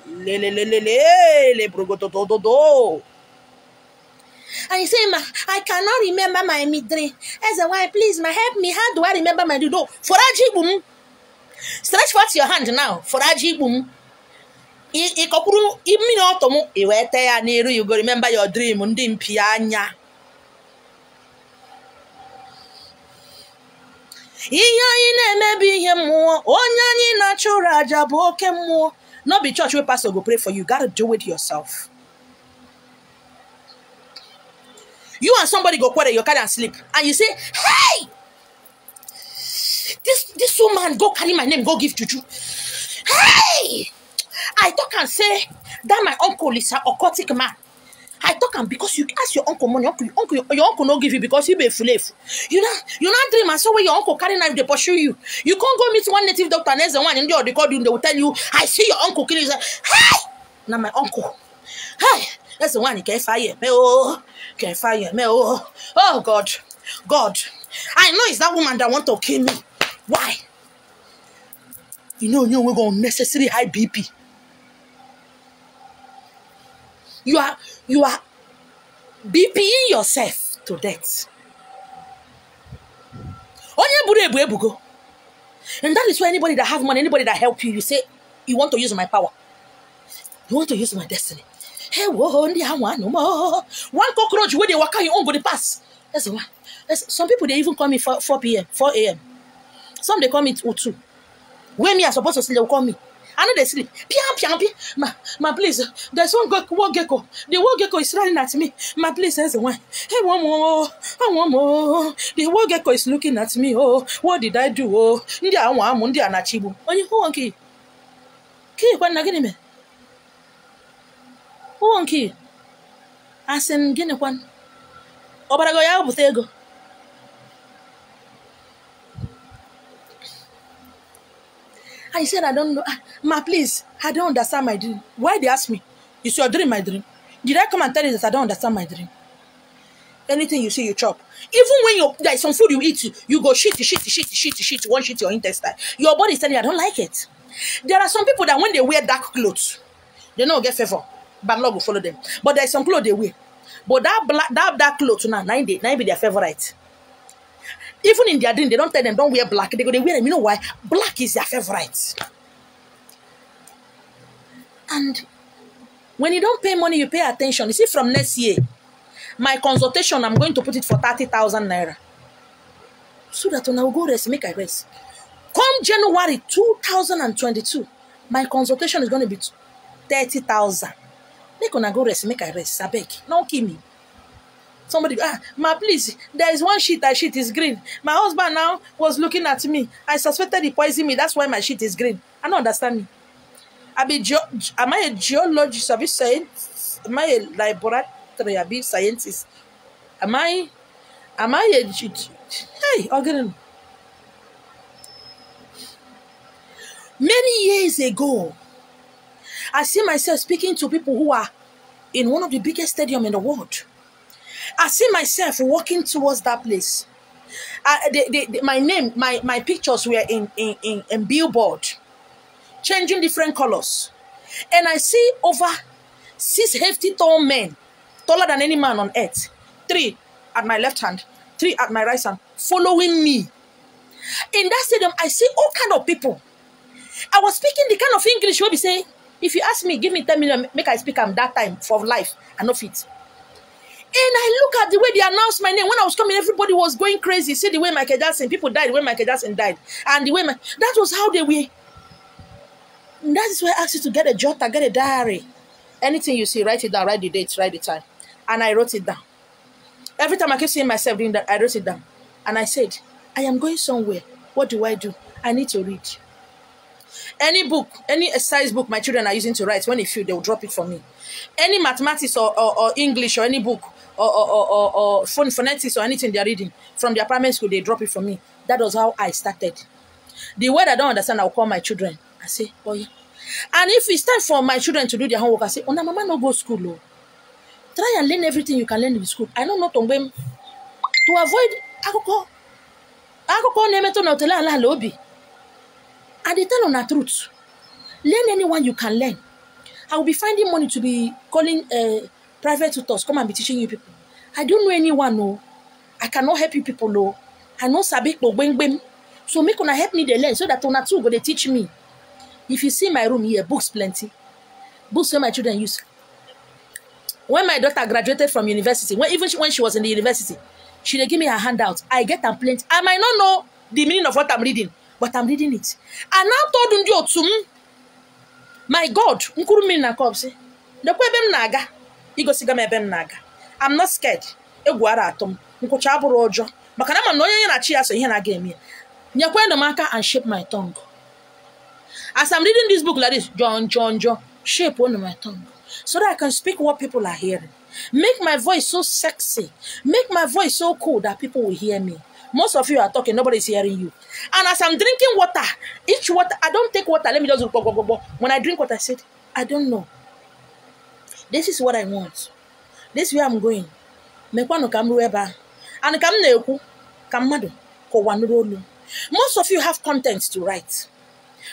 Le brogotododo. And you say, I cannot remember my midday. As a wife, please, help me. How do I remember my dodo? For Ajibum. Stretch forth your hand now. For Ajibum. You go remember your dream. Undim pianya. Not be church where pastor go pray for you. You gotta do it yourself. You and somebody go quarter your car and sleep, and you say, "Hey, this woman go carry my name, go give Juju." Hey, I talk and say that my uncle is an occultic man. I talk and because you ask your uncle money, your uncle no give you because he be slave. You not dream and so when your uncle carry knife they pursue you. You can't go meet one native doctor and there's one in the record room, they will tell you, I see your uncle killing you. Hey, now my uncle. Hey, That's the one you can fire me. Oh, can fire me. Oh God. God. I know it's that woman that want to kill me. Why? You know we're going necessarily high BP. You are BPing yourself to death. And that is why anybody that has money, anybody that help you, you say, you want to use my power. You want to use my destiny. Hey, whoa, one cockroach where they walk out, you won't go to pass. That's why. Some people, they even call me 4 p.m., 4 a.m. Some, they call me 2. When me are supposed to sleep, they'll call me. I know they sleep. Ma, please, there's one war gecko. The war gecko is running at me. Ma, please, there's one. Hey, one more. The war gecko is looking at me. Oh, what did I do? Oh, Ndia Ndia Nachibu. When you go on key. Key, when I get him. Who on key? I send Guinea one. Oh, but I go out with ego. I said, I don't know. Ma, please, I don't understand my dream. Why they ask me? Is your dream my dream? Did I come and tell you that I don't understand my dream? Anything you see, you chop. Even when there's some food you eat, you go shit, one shit your intestine. Your body is telling you, I don't like it. There are some people that when they wear dark clothes, they don't get favor. Bad luck will follow them. But there's some clothes they wear. But that dark clothes now, 9 be their favorite. Even in their dream, they don't tell them, don't wear black. They wear them. You know why? Black is their favorite. And when you don't pay money, you pay attention. You see, from next year, my consultation, I'm going to put it for 30,000 naira. So that when I will go rest, make I rest. Come January 2022, my consultation is going to be 30,000. Make when I go rest, make I rest. I beg. Don't kill me. Somebody, ma, please, there is one sheet, I sheet is green. My husband now was looking at me. I suspected he poisoned me. That's why my sheet is green. I don't understand me. Am I a geologist? Am I a laboratory? Am I a scientist? Am I a... Hey, again. Many years ago, I see myself speaking to people who are in one of the biggest stadiums in the world. I see myself walking towards that place. My name, my pictures were in billboard, changing different colors. And I see over 6 hefty tall men, taller than any man on earth. 3 at my left hand, 3 at my right hand, following me. In that stadium, I see all kind of people. I was speaking the kind of English where we say, if you ask me, give me 10 million, make I speak that time for life, I no fit. And I look at the way they announced my name. When I was coming, everybody was going crazy. See the way Michael Jackson, people died when Michael Jackson died. And the way, that was how they were. And that is why I asked you to get a jotter, get a diary. Anything you see, write it down, write the date, write the time. And I wrote it down. Every time I kept seeing myself doing that, I wrote it down. And I said, I am going somewhere. What do? I need to read. Any book, any exercise book my children are using to write, when they feel, they will drop it for me. Any mathematics or English or any book, or phonetics or anything they're reading from their primary school, they drop it for me. That was how I started. The word I don't understand, I'll call my children. I say, oh yeah. And if it's time for my children to do their homework, I say, oh, no, mama, no go school. Oh. Try and learn everything you can learn in school. I don't know to avoid alcohol. And they tell on the truth. Learn anyone you can learn. I will be finding money to be calling private tutors, come and be teaching you people. I don't know anyone, no. I cannot help you people, no. I know sabi no beng beng. So make una help me they learn so that una too go they teach me. If you see my room here, books plenty. Books where my children use. When my daughter graduated from university, when she was in the university, she they give me her handout. I get them plenty. I might not know the meaning of what I'm reading, but I'm reading it. And now told you to my God, I'm not scared. And shape my tongue. As I'm reading this book like this, John, shape one of my tongue. So that I can speak what people are hearing. Make my voice so sexy. Make my voice so cool that people will hear me. Most of you are talking, nobody's hearing you. And as I'm drinking water, each water, I don't take water. Let me just go. When I drink water, I said, I don't know. This is what I want. This is where I'm going. Mekwano kamrueba. And kamneku kamado kowanrolu. Most of you have content to write.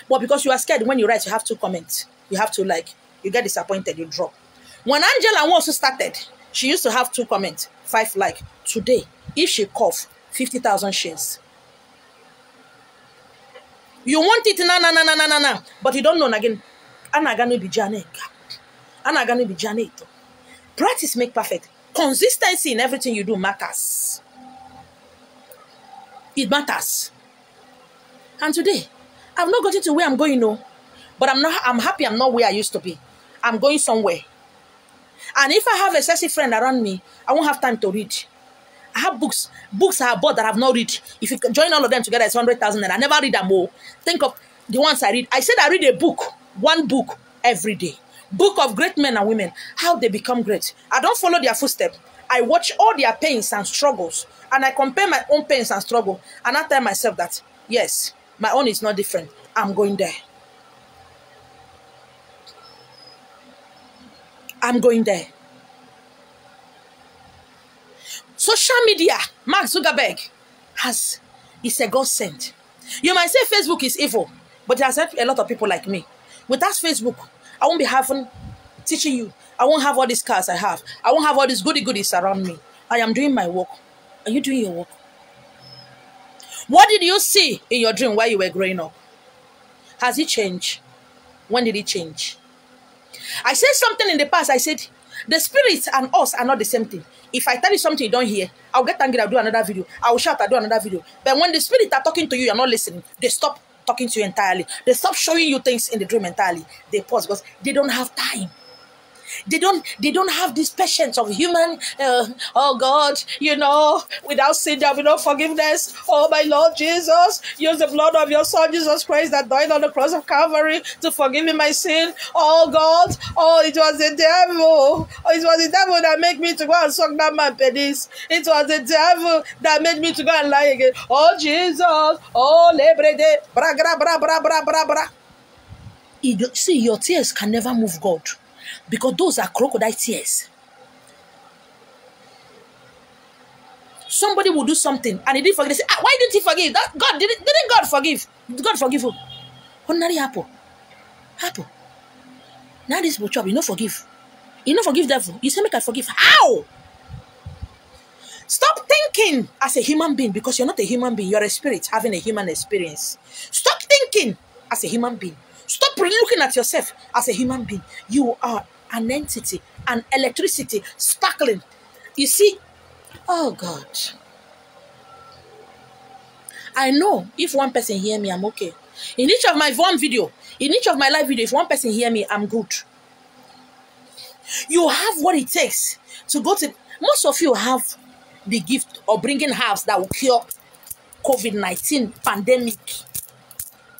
But because you are scared, when you write, you have to comment. You have to like, you get disappointed, you drop. When Angela also started, she used to have 2 comments, 5 like. Today, if she cough, 50,000 shares. You want it, na. But you don't know again. Anagano be Janet. Anagano be Janet. Practice make perfect. Consistency in everything you do matters. It matters. And today, I've not gotten to where I'm going, no. But I'm happy I'm not where I used to be. I'm going somewhere. And if I have a sexy friend around me, I won't have time to read. I have books I have bought that I have not read. If you join all of them together, it's 100,000 and I never read them all. Think of the ones I read. I said I read a book, 1 book every day. Book of great men and women, how they become great. I don't follow their footsteps. I watch all their pains and struggles. And I compare my own pains and struggle. And I tell myself that, yes, my own is not different. I'm going there. I'm going there. Social media, Mark Zuckerberg, is a godsend. You might say Facebook is evil, but it has helped a lot of people like me. Without Facebook, I won't be teaching you. I won't have all these cars I have. I won't have all these goodies around me. I am doing my work. Are you doing your work? What did you see in your dream while you were growing up? Has it changed? When did it change? I said something in the past. I said, the spirits and us are not the same thing. If I tell you something you don't hear, I'll get angry, I'll do another video. I will shout, I'll do another video. But when the spirits are talking to you, you're not listening. They stop talking to you entirely. They stop showing you things in the dream entirely. They pause because they don't have time. They don't have this patience of human, oh God, without sin there will be no forgiveness. Oh my Lord Jesus, use the blood of your Son Jesus Christ that died on the cross of Calvary to forgive me my sin. Oh God, oh it was the devil. Oh, it was the devil that made me to go and suck that man penis. It was the devil that made me to go and lie again. Oh Jesus, oh lebrede, bra bra bra bra bra bra bra. See, your tears can never move God. Because those are crocodile tears. Somebody will do something and he didn't forgive. They say, why didn't he forgive? Didn't God forgive? Did God forgive you? Ordinary apple. Now this will chop. You don't forgive. You don't forgive devil. You say, make I forgive. How? Stop thinking as a human being because you're not a human being. You're a spirit having a human experience. Stop thinking as a human being. Stop looking at yourself as a human being. You are an entity, an electricity, sparkling. You see, oh God. I know if one person hear me, I'm okay. In each of my live video, if one person hear me, I'm good. You have what it takes to go to. Most of you have the gift of bringing herbs that will cure COVID-19 pandemic.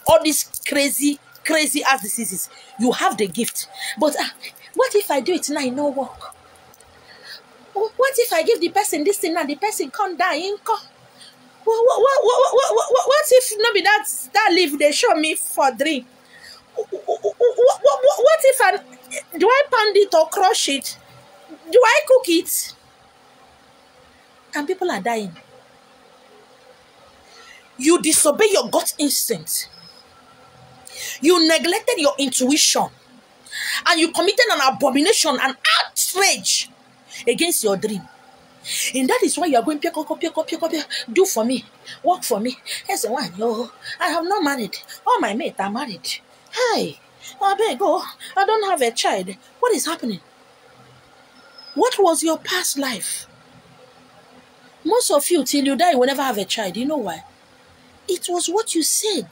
All these crazy ass diseases. You have the gift. But what if I do it now, it no work? What if I give the person this thing and the person can't die? What if maybe that leaf they show me for drink? What if do I pound it or crush it? Do I cook it? And people are dying. You disobey your gut instinct. You neglected your intuition. And you committed an abomination, an outrage against your dream. And that is why you are going, do for me, work for me. As a one, I have not married. All my mates are married. Hey, I beg, I don't have a child. What is happening? What was your past life? Most of you, till you die, will never have a child. You know why? It was what you said.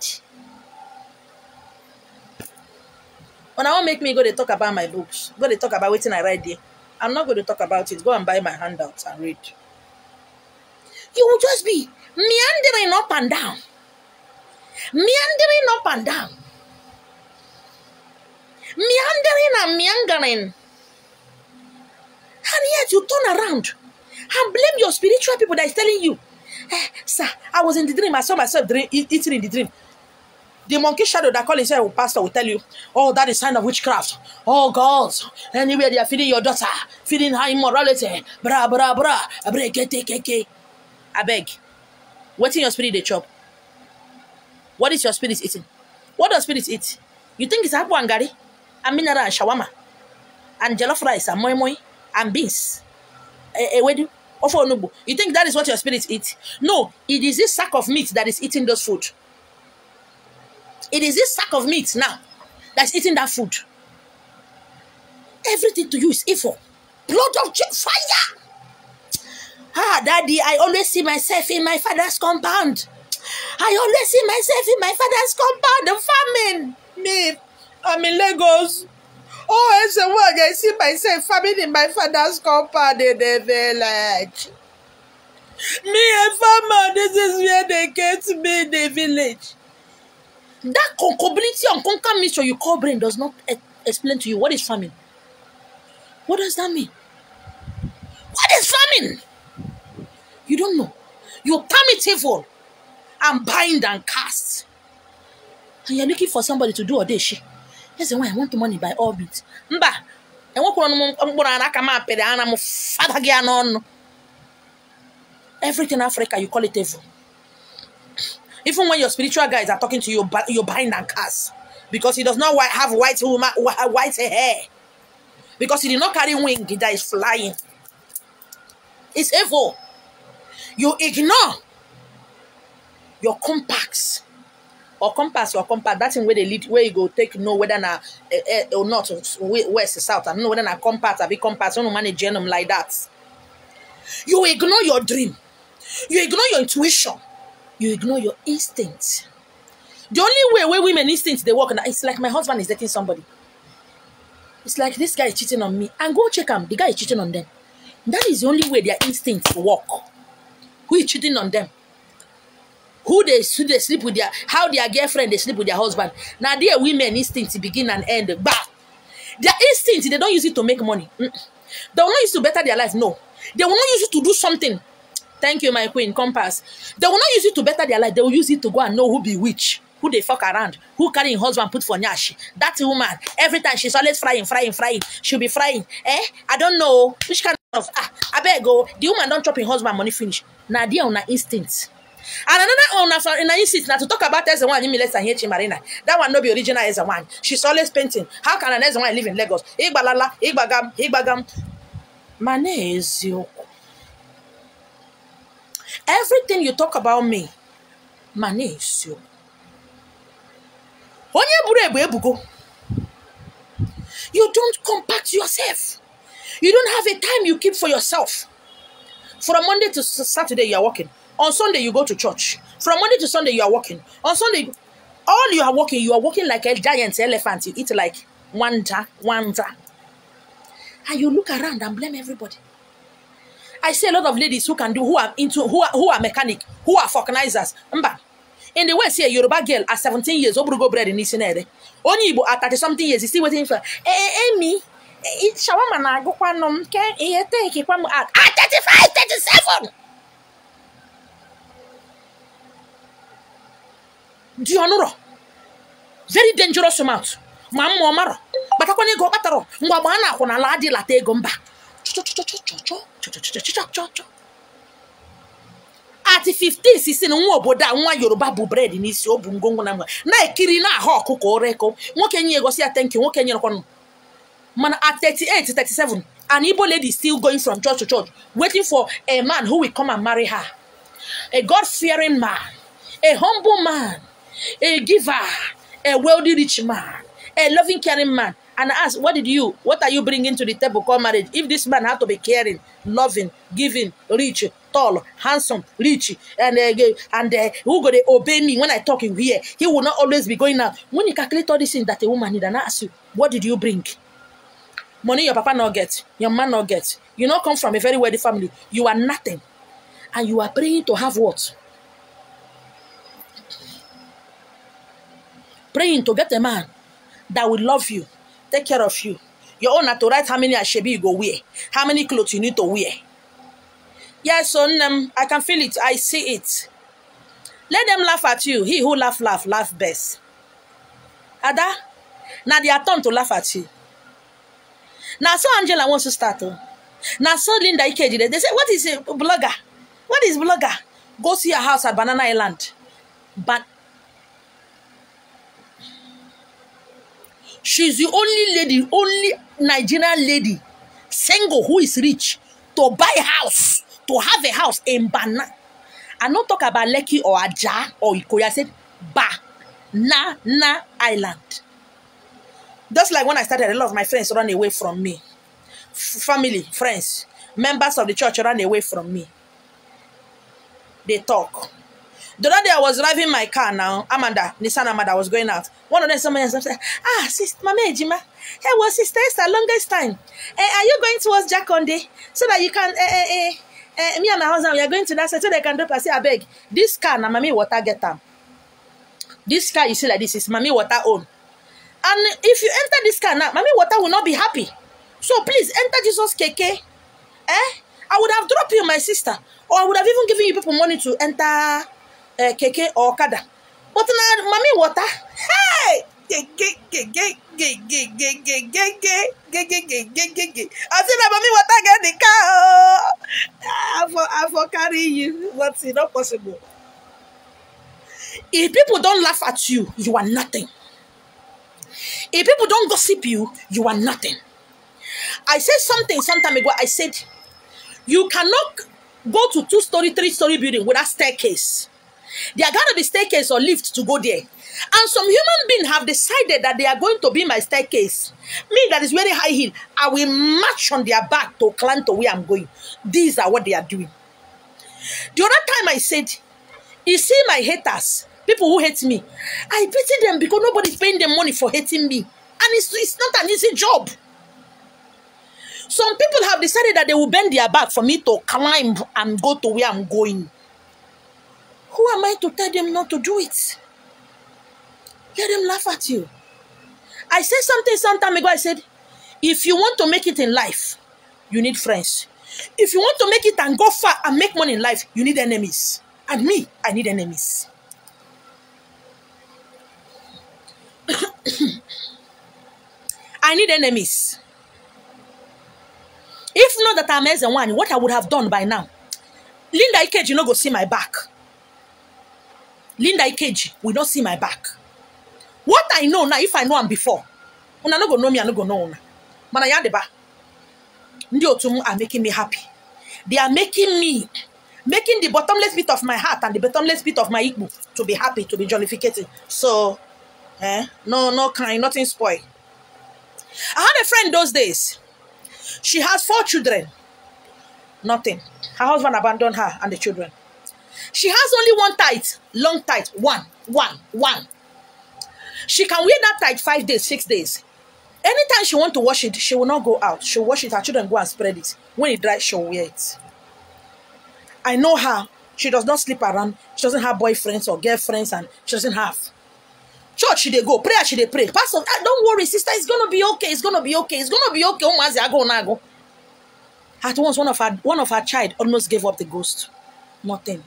When I want make me go to talk about my books, go to talk about what I write there, I'm not going to talk about it. Go and buy my handouts and read. You will just be meandering up and down. Meandering up and down. Meandering and meandering. And yet you turn around and blame your spiritual people that is telling you, sir, I was in the dream. I saw myself eating in the dream. The monkey shadow that call himself pastor will tell you, oh, that is sign of witchcraft. Oh, God, anywhere they are feeding your daughter, feeding her immorality. Bra, bra, bra. I beg. What's in your spirit they chop? What is your spirit eating? What does spirit eat? You think it's apple and gari, and mineral and shawarma, and jollof rice and moi moi and beans? You think that is what your spirit eat? No, it is this sack of meat that is eating those food. It is this sack of meat now that's eating that food. Everything to you is evil. Blood of fire. Ah, Daddy, I always see myself in my father's compound. I always see myself in my father's compound. The farming. Me, I'm in Lagos. Oh, it's a work. I see myself farming in my father's compound in the village. Me a farmer, this is where they get me in the village. That concability and conquer mystery you call brain does not explain to you what is farming. What does that mean? What is farming? You don't know. You term it evil and bind and cast. And you're looking for somebody to do a day. That's why I want the money by all means. Mba, I want everything in Africa, you call it evil. Even when your spiritual guys are talking to you, you bind and cast. Because he does not have white hair. Because he did not carry wing that is flying. It's evil. You ignore your compass. Or compass. That's in where they lead, where you go take know whether na or not, west or south. I don't know whether na compass or big compass. I don't manage genome like that. You ignore your dream. You ignore your intuition. You ignore your instincts. The only way where women instincts they work, it's like my husband is dating somebody. It's like this guy is cheating on me. And go check him. The guy is cheating on them. That is the only way their instincts work. Who is cheating on them? Who they sleep with how their girlfriend they sleep with their husband. Now their women instincts begin and end. Bah! Their instincts, they don't use it to make money. They will not use it to better their life. No. They will not use it to do something. Thank you, my queen, compass. They will not use it to better their life. They will use it to go and know who be which, who they fuck around, who carry his husband put for nyash. That woman, every time she's always frying. She'll be frying. I don't know which kind of I better go. The woman don't chop her husband money finish. Now they on her instinct. And another on her instinct now to talk about as one in Miles and H Marina. That one no be original as a one. She's always painting. How can an as one live in Lagos? Igbagam. Mane is you. Everything you talk about me, mane is you. You don't compact yourself. You don't have a time you keep for yourself. From Monday to Saturday, you are working. On Sunday, you go to church. From Monday to Sunday, you are working. On Sunday, all you are working like a giant elephant. You eat like wanda. And you look around and blame everybody. I see a lot of ladies who are mechanic, who are vulcanizers. In the West here, Yoruba girl at 17 years, Obrugo bread in Isinere. Only at 30-something years, is still waiting for Amy. It's shawarma na go kwanom ke take kwam at 35, 37. Do you know? Very dangerous amount. Mamma maro. But akwane go bataro. Ngwa bana ko na ladi late go mba. At 15, 16, nwa oboda nwa Yoruba bu bread ni isi obu ngongo na ekiri na ha okuko oreko. Nwoke nye go say thank you. Nwoke nye no man at 38, 37, an Igbo lady still going from church to church, waiting for a man who will come and marry her. A God-fearing man, a humble man, a giver, a wealthy rich man, a loving, caring man. And I ask, what are you bringing to the table called marriage? If this man had to be caring, loving, giving, rich, tall, handsome, rich, and who go to obey me when I talk in here, he will not always be going out. When you calculate all these things that a woman need, and I ask you, what did you bring? Money your papa not get, your man not get. You not come from a very wealthy family. You are nothing. And you are praying to have what? Praying to get a man that will love you, take care of you. Your own to write how many ashebi you go wear, how many clothes you need to wear. Yes, son, I can feel it. I see it. Let them laugh at you. He who laugh best. Ada, now they are turn to laugh at you. Now so Angela wants to start. Now so Linda Ikeji, they say, what is a blogger? What is blogger? Go see a house at Banana Island. But she's the only lady, only Nigerian lady, single, who is rich to buy a house, to have a house in Banana. I not talk about Lekki or Aja or Ikoyi. I said Banana Island. Just like when I started, a lot of my friends ran away from me. Family, friends, members of the church ran away from me. They talk. The other day I was driving my car now. Nissan Amanda was going out. One of them, somebody else said, sister, Mama Ejima. Hey, well, sister, it's the longest time. Are you going towards Jakonde? So that you can, me and my husband, we are going to that side so they can do. I say, I beg, this car, now, Mommy Water get them. This car, you see like this, is Mommy Water own. And if you enter this car now, Mommy Water will not be happy. So please, enter Jesus Keke. I would have dropped you, my sister. Or I would have even given you people money to enter Keke or Okada. But now, Mommy Water, hey! I said, Mommy Water, get the car. I for carry you. But it's not possible. If people don't laugh at you, you are nothing. If people don't gossip you, you are nothing. I said something some time ago. I said, you cannot go to 2-story, 3-story building without staircase. There are gotta be staircase or lift to go there. And some human beings have decided that they are going to be my staircase. Me that is very high hill, I will march on their back to climb to where I'm going. These are what they are doing. The other time I said, you see my haters, people who hate me, I pity them because nobody's paying them money for hating me. And it's not an easy job. Some people have decided that they will bend their back for me to climb and go to where I'm going. Who am I to tell them not to do it? Let them laugh at you. I said something some time ago. I said, if you want to make it in life, you need friends. If you want to make it and go far and make money in life, you need enemies. And me, I need enemies. I need enemies. If not that I'm as one, what I would have done by now. Linda Ikeji no go see my back. Linda Ikeji will not see my back. What I know now, if I know I'm before, una no go know me, I no go know una. Mana ya deba. Ndi otumu are making me happy. They are making the bottomless pit of my heart and the bottomless pit of my ego to be happy, to be jollificated. So, no kind, nothing spoil. I had a friend those days. She has 4 children. Nothing. Her husband abandoned her and the children. She has only one tithe, long tithe, one. She can wear that tithe 5 days, 6 days. Anytime she wants to wash it, she will not go out. She'll wash it, her children go and spread it. When it dries, she'll wear it. I know her. She does not sleep around. She doesn't have boyfriends or girlfriends, and she doesn't have. Church, she dey go. Prayer, she dey pray. Pastor, don't worry, sister, it's going to be okay. It's going to be okay. It's going to be okay. At once, one of her child almost gave up the ghost. Nothing.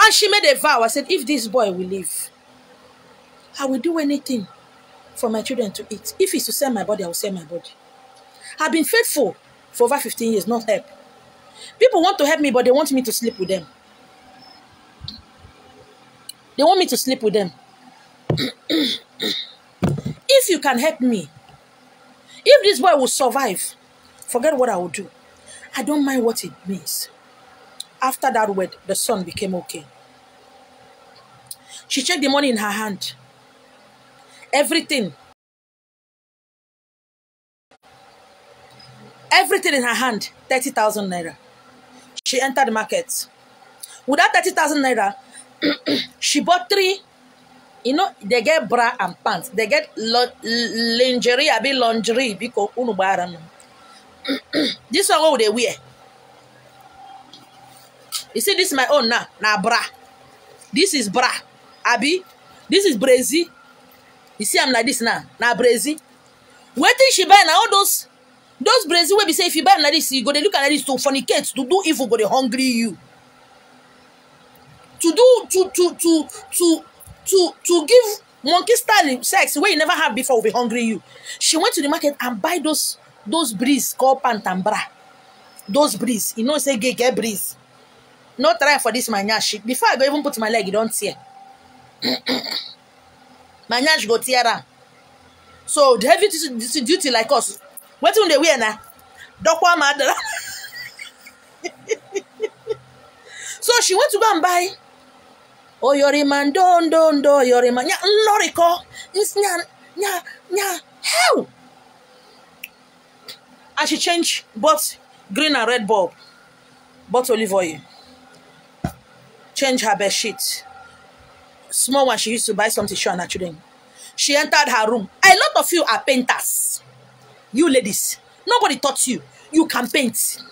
And she made a vow. I said, if this boy will live, I will do anything for my children to eat. If it's to sell my body, I will sell my body. I've been faithful for over 15 years, not help. People want to help me, but they want me to sleep with them. They want me to sleep with them. If you can help me, if this boy will survive, forget what I will do. I don't mind what it means. After that word, the son became okay. She checked the money in her hand. Everything in her hand, 30,000 naira. She entered the market. With that 30,000 naira, she bought 3. You know, they get bra and pants. They get lingerie, because this one what they wear. You see, this is my own now. Now bra. This is bra. Abi. This is brazy. You see, I'm like this now. Now brazy. What did she buy now? All those brazy where we say if you buy them like this, you go they look at this to fornicate, to do evil, go they hungry you. To give Monkey style sex where you never have before will be hungry you. She went to the market and buy those breeze called pantambra. Those breeze. You know, say get breeze. No try for this my nyash. Before I go even put my leg, you don't tear. My nyash go tear down. So the heavy duty like us. What do they wear now? Dokwa mother. So she went to go and buy. Oh, your man, don't, your man. Nya, loriko. It's nya. Hell. And she changed both green and red bulb. Bought olive oil. Change her bed sheet. Small one, she used to buy something show her children. She entered her room. A lot of you are painters. You ladies. Nobody taught you. You can paint.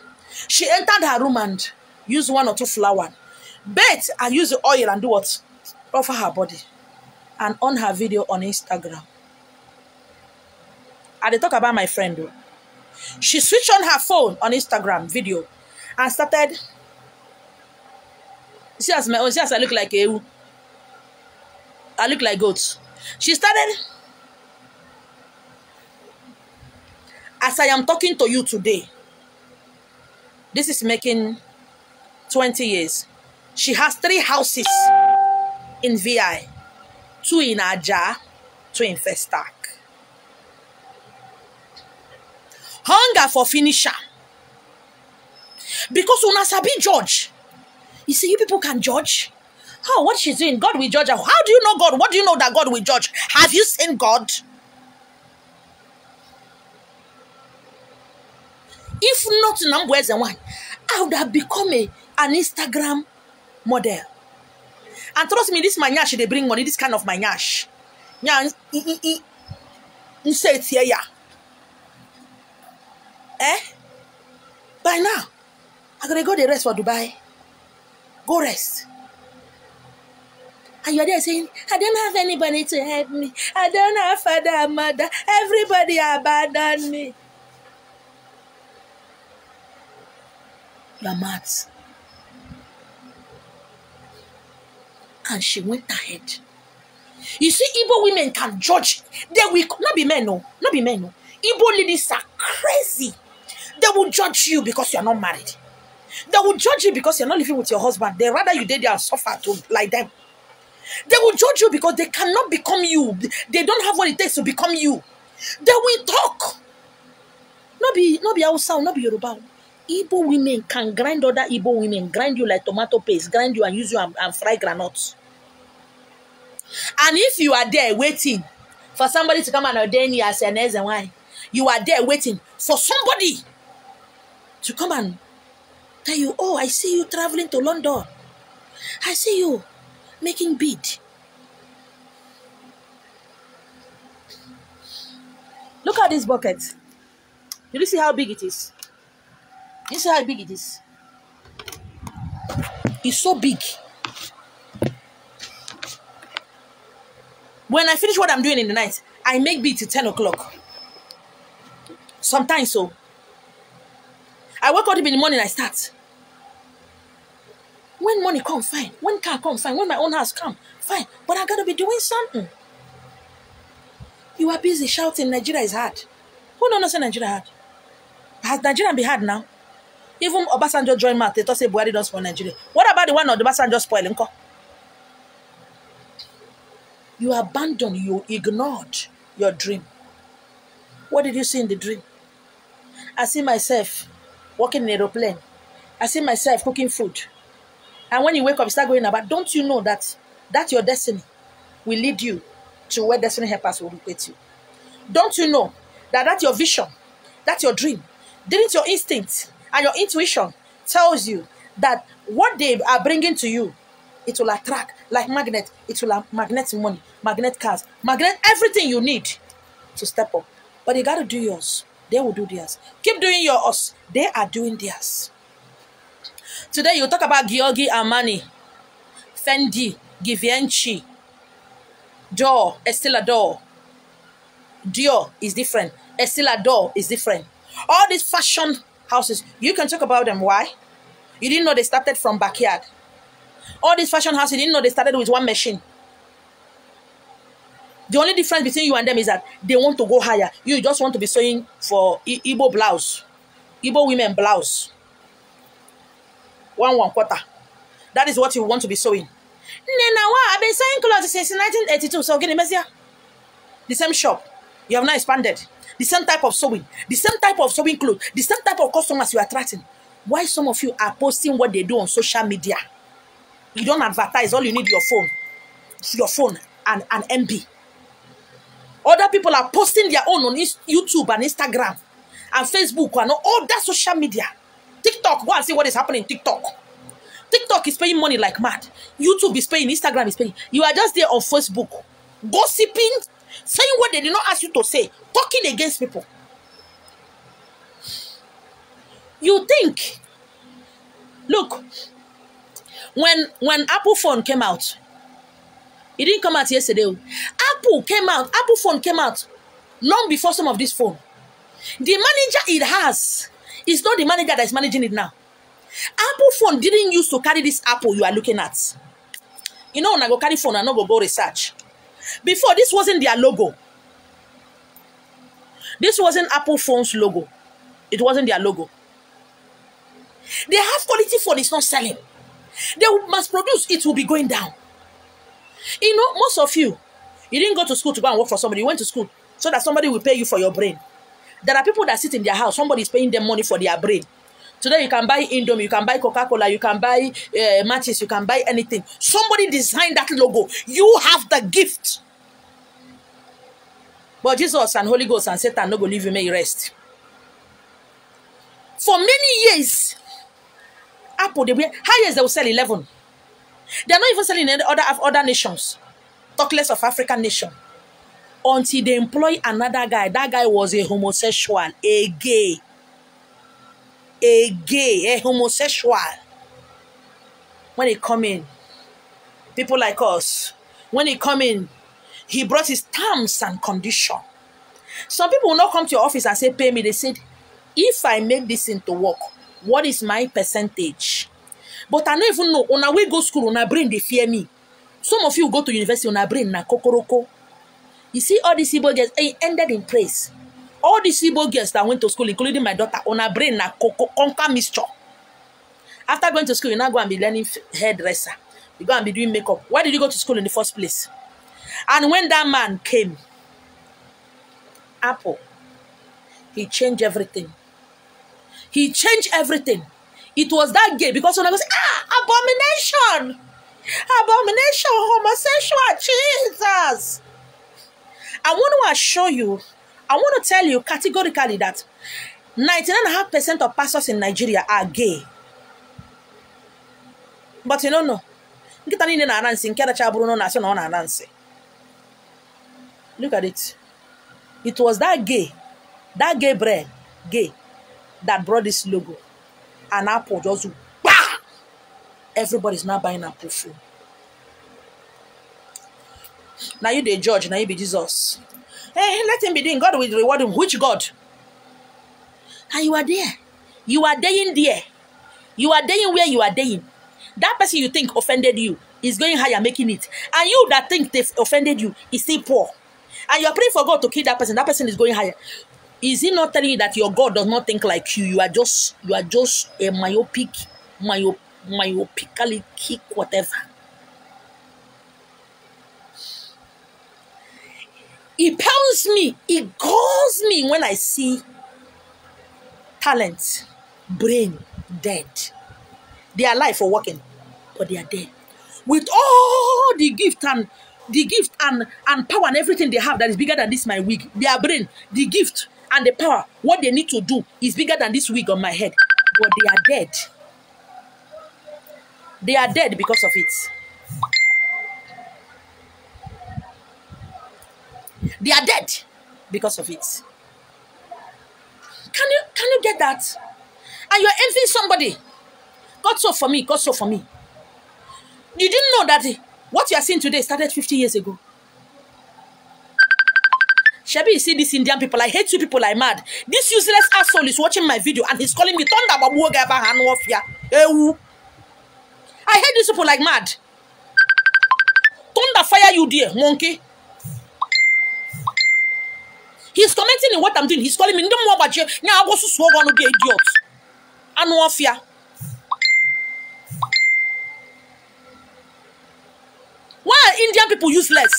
She entered her room and used 1 or 2 flowers. Bathe and use the oil and do what? Offer her body. And on her video on Instagram. I talk about my friend though. She switched on her phone on Instagram video and started. See as I look like a. I look like goats. She started. As I am talking to you today, this is making 20 years. She has 3 houses in VI, 2 in Aja, 2 in Festac. Hunger for finisher. Because una sabi judge. You see, you people can judge. Oh, what she's doing, God will judge her. How do you know God? What do you know that God will judge? Have you seen God? If not, where's the one? I would have become an Instagram model. And trust me, this manyash, they bring money, this kind of manyash. Yeah, you say it here, yeah. By now, I'm gonna go the rest for Dubai. Go rest. And you're there saying, I don't have anybody to help me. I don't have father and mother. Everybody abandoned me. You're mad. And she went ahead. You see, Igbo women can judge. They will not be men, no. Not be men, no. Igbo ladies are crazy. They will judge you because you're not married. They will judge you because you're not living with your husband. They rather you did there and suffer to like them. They will judge you because they cannot become you. They don't have what it takes to become you. They will talk. Not be Hausa, not be Yoruba. Igbo women can grind other Igbo women, grind you like tomato paste, grind you and use you and fry granuts. And if you are there waiting for somebody to come and ordain you as an why, you are there waiting for somebody to come and tell you, oh, I see you traveling to London. I see you making bid. Look at this bucket. Did you see how big it is? You see how big it is? It's so big. When I finish what I'm doing in the night, I make bid till 10 o'clock. Sometimes so. I wake up in the morning, I start. When money come, fine. When car come, fine. When my own house come, fine. But I gotta be doing something. You are busy shouting Nigeria is hard. Who don't know say Nigeria hard? Has Nigeria been hard now? Even Obasanjo joined math, they thought say Buhari don't spoil Nigeria. What about the one of the Obasanjo spoiling? You abandoned, you ignored your dream. What did you see in the dream? I see myself walking in an aeroplane. I see myself cooking food. And when you wake up, you start going about, don't you know that your destiny will lead you to where destiny helpers will locate you? Don't you know that your vision, that's your dream? Didn't your instinct and your intuition tells you that what they are bringing to you, it will attract like magnet. It will magnet money, magnet cars, magnet everything you need to step up. But you got to do yours. They will do theirs. Keep doing yours. They are doing theirs. Today you talk about Giorgio Armani, Fendi, Givenchy, Dior, Estée Lauder. Dior is different. Estée Lauder is different. All these fashion houses, you can talk about them. Why? You didn't know they started from backyard. All these fashion houses, you didn't know they started with one machine. The only difference between you and them is that they want to go higher. You just want to be sewing for Igbo blouse. Igbo women blouse. 1/4. That is what you want to be sewing. I've been sewing clothes since 1982. So, get the same shop. You have not expanded. The same type of sewing. The same type of sewing clothes. The same type of customers you are attracting. Why some of you are posting what they do on social media? You don't advertise. All you need your phone and MB. Other people are posting their own on YouTube and Instagram and Facebook and all that social media. TikTok, go and see what is happening in TikTok. TikTok is paying money like mad. YouTube is paying, Instagram is paying. You are just there on Facebook, gossiping, saying what they did not ask you to say, talking against people. You think, look, when Apple phone came out, it didn't come out yesterday. Apple phone came out long before some of this phone. The manager it has is not the manager that is managing it now. Apple phone didn't used to carry this Apple you are looking at. You know, when I go carry phone, I not go research. Before, this wasn't their logo. This wasn't Apple phone's logo. It wasn't their logo. They have quality phone, it's not selling. They must produce, it will be going down. You know, most of you didn't go to school to go and work for somebody. You went to school so that somebody will pay you for your brain. There are people that sit in their house. Somebody is paying them money for their brain. Today you can buy Indomie, you can buy Coca-Cola, you can buy matches, you can buy anything. Somebody designed that logo. You have the gift. But Jesus and Holy Ghost and Satan no go leave you, may rest. For many years, Apple, highest they will sell 11. They are not even selling in other nations. Talk less of African nation. Until they employ another guy. That guy was a homosexual, a gay, a homosexual. When he come in, people like us, when he come in, he brought his terms and condition. Some people will not come to your office and say, pay me. They said, if I make this into work, what is my percentage? But I don't even know. On our way go school, on our brain, they fear me. Some of you go to university, on our brain, na kokoroko. You see all these Igbo girls, ended in praise. All these Igbo girls that went to school, including my daughter, on our brain, na conquer mixture. After going to school, you now go and be learning hairdresser. You go and be doing makeup. Why did you go to school in the first place? And when that man came, Apple, he changed everything. He changed everything. It was that gay because when I go say, abomination, abomination, homosexual, Jesus. I want to assure you, I want to tell you categorically that 99.5% of pastors in Nigeria are gay. But you don't know. Look at it. It was that gay brand, gay, that brought this logo. And Apple just, bah! Everybody's now buying Apple phone. Now you the judge, now you be Jesus. Hey, let him be doing. God will reward him. Which God? And you are there. You are dying there. You are dying where you are dying. That person you think offended you is going higher, making it. And you that think they've offended you is still poor. And you're praying for God to kill that person. That person is going higher. Is he not telling you that your God does not think like you? You are just a myopically kick whatever. It pains me. It galls me when I see talent, brain dead. They are alive for working, but they are dead. With all the gift and power and everything they have that is bigger than this my wig. Their brain, the gift and the power, what they need to do is bigger than this wig on my head. But they are dead. They are dead because of it. They are dead because of it. Can you get that? And you're envying somebody. God so for me, God so for me. You didn't know that what you are seeing today started 50 years ago. Shabi, you see these Indian people, I hate you people like mad. This useless asshole is watching my video and he's calling me Thunder Babu Gaba Hanwafia. I hate these people like mad. Thunder fire you there, monkey. He's commenting in what I'm doing. He's calling me. Idiot. Anuafia. Why are Indian people useless?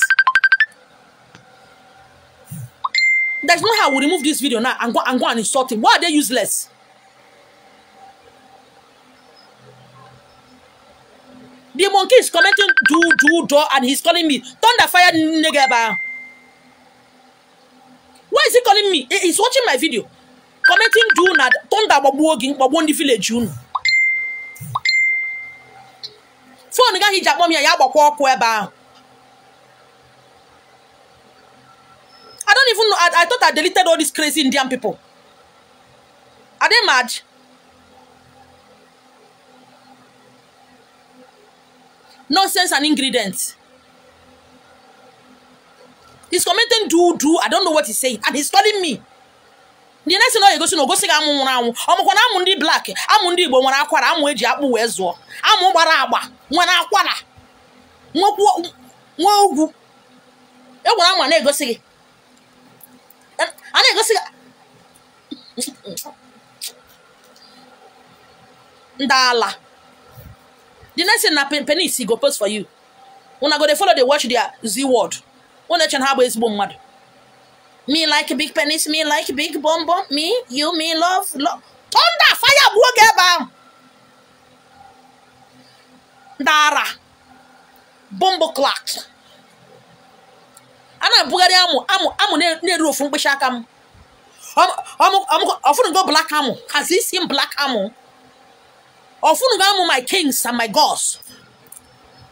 There's no how we remove this video now and go and insult him. Why are they useless? The monkey is commenting do, and he's calling me thunder fire nigga. Why is he calling me? He's watching my video. Commenting do na thunder babuogin babon village you. Phone ga hijab mommy ya gbakwa oku eba. I don't even know. I thought I deleted all these crazy Indian people. Are they mad? Nonsense and ingredients. He's commenting do. I don't know what he's saying. And he's calling me. The next thing you go to no go sing amu amu. Omukwana amu ndi black. Amu ndi Igbo nwere akwara. Amu eji akpu wee zuo. Amu gbara agba. Nwere akwara. Nwa ogwu. E gwara amu na egosi gị. Ndala. The next thing na penis go post for you. When I go they follow they watch their Z word. When they can have is boom mad. Me like a big penis, me like a big bum bum, me, you, me love. Thunder fire bugeba. Dara. Bumbo clock. Ana bugari amu ne roof from Bishakam. Often go black amu. Has he seen black amu? Often go amu my kings and my gods.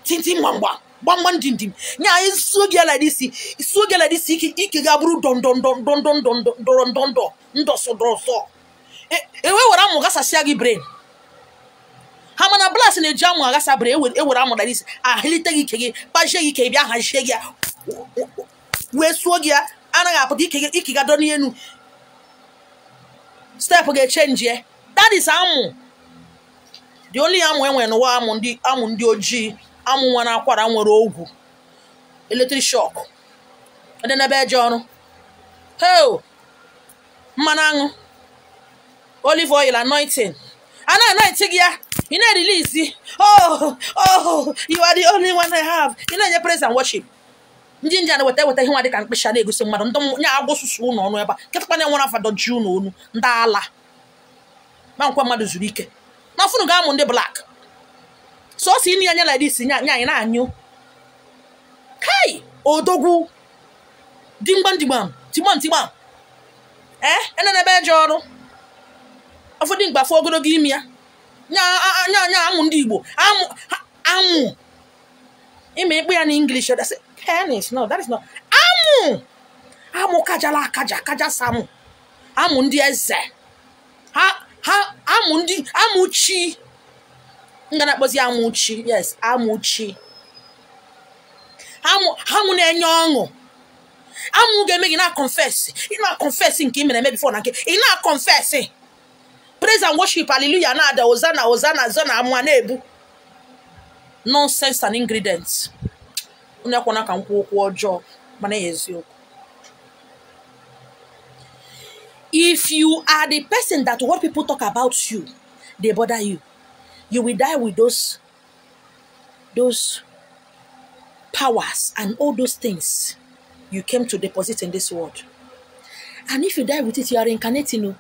Tintin Mamba. Bamban dindim. Nya is so girl like this. It's so girl like this. Ikigabru don. Ndo so. Ewe wara amu gasa siagi brain. Hamana blast in a jamu gasa brain. Ewe amu like this. Hilite ikege. Baje ikege bia hanshege. We swogia anaga put ikiga doni enu step get change here. That is amu. The only amu when no amu ndi oji amu wana akwara nwere ogwu electric shock and then ebe jono hey manangu olive oil anointing ana anointing ya you na release oh you are the only one I have you know your praise and worship. Njinja na weta hiwa dịka mkpesha na-egosi mmadụ ndụ nya agwọsusu ụlọ ọnụ ebe a ketakwa na enwere afọ doji ụlọ onu ndị ala ma nkwa mmadụ zuru ike na funu ga amụ ndị black so si ni anya like this nya anyị na-anyụ kai odogwu dimgbam tigbam ene na ebe je ọrụ afọ dị mgba fọ ogologo imi ya nya amụ ndị Igbo amụ ime ikpe ya na English ọ dasị penis. No, that is not. Amu kaja samu. Amu ndi eze. Amu chi. Ngana bozi amu chi. Yes, amu chi. Amu na enyongo. Amu ge make na confess. You not confessing ki me na before na ke. You not confessing. Praise and worship, hallelujah. Na da Hosanna zona amu anebu. Nonsense and ingredients. If you are the person that what people talk about you, they bother you, you will die with those powers and all those things you came to deposit in this world. And if you die with it, you are reincarnating.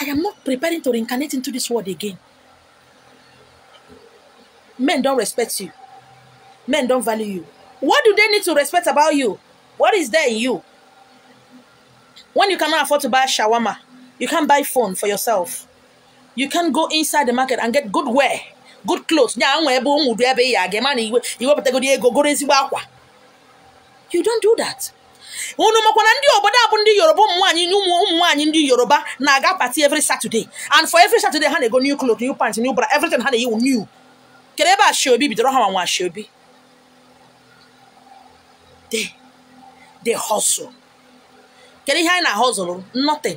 I am not preparing to reincarnate into this world again. Men don't respect you. Men don't value you. What do they need to respect about you? What is there in you? When you cannot afford to buy a shawarma, you can't buy phone for yourself. You can't go inside the market and get good wear, good clothes. You don't do that. Every Saturday. And for every Saturday, they go new clothes, new pants, new bra, everything new. They hustle. Can you hear a hustle? Nothing.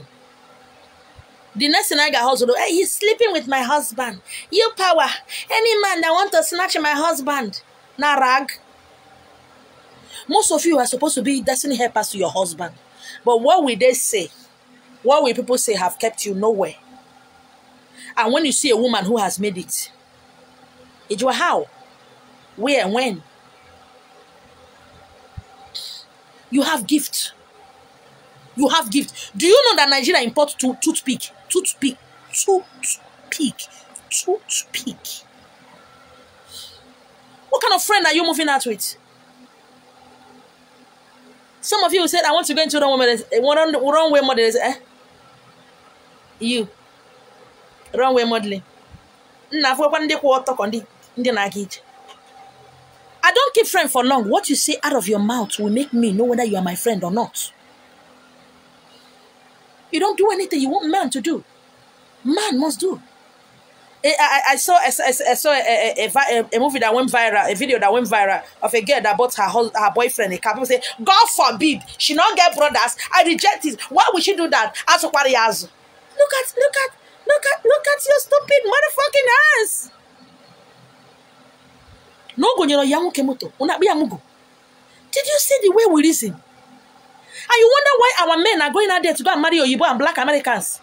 The next thing I got hustle, hey, he's sleeping with my husband. You power. Any man that want to snatch my husband. Na rag. Most of you are supposed to be destiny helpers to your husband. But what will they say? What will people say have kept you nowhere? And when you see a woman who has made it was how? Where and when? You have gift. You have gift. Do you know that Nigeria imports toothpick? Toothpick. What kind of friend are you moving out with? Some of you said, I want to go into wrong way model. You. Wrong way modeling. I don't keep friends for long. What you say out of your mouth will make me know whether you are my friend or not. You don't do anything you want man to do. Man must do. I saw a movie that went viral, a video that went viral of a girl that bought her boyfriend a car. People say, God forbid, she not get brothers. I reject it. Why would she do that? Look at your stupid motherfucking ass. No go yamu kemoto. Did you see the way we reason? And you wonder why our men are going out there to go and marry Oyibo and black Americans.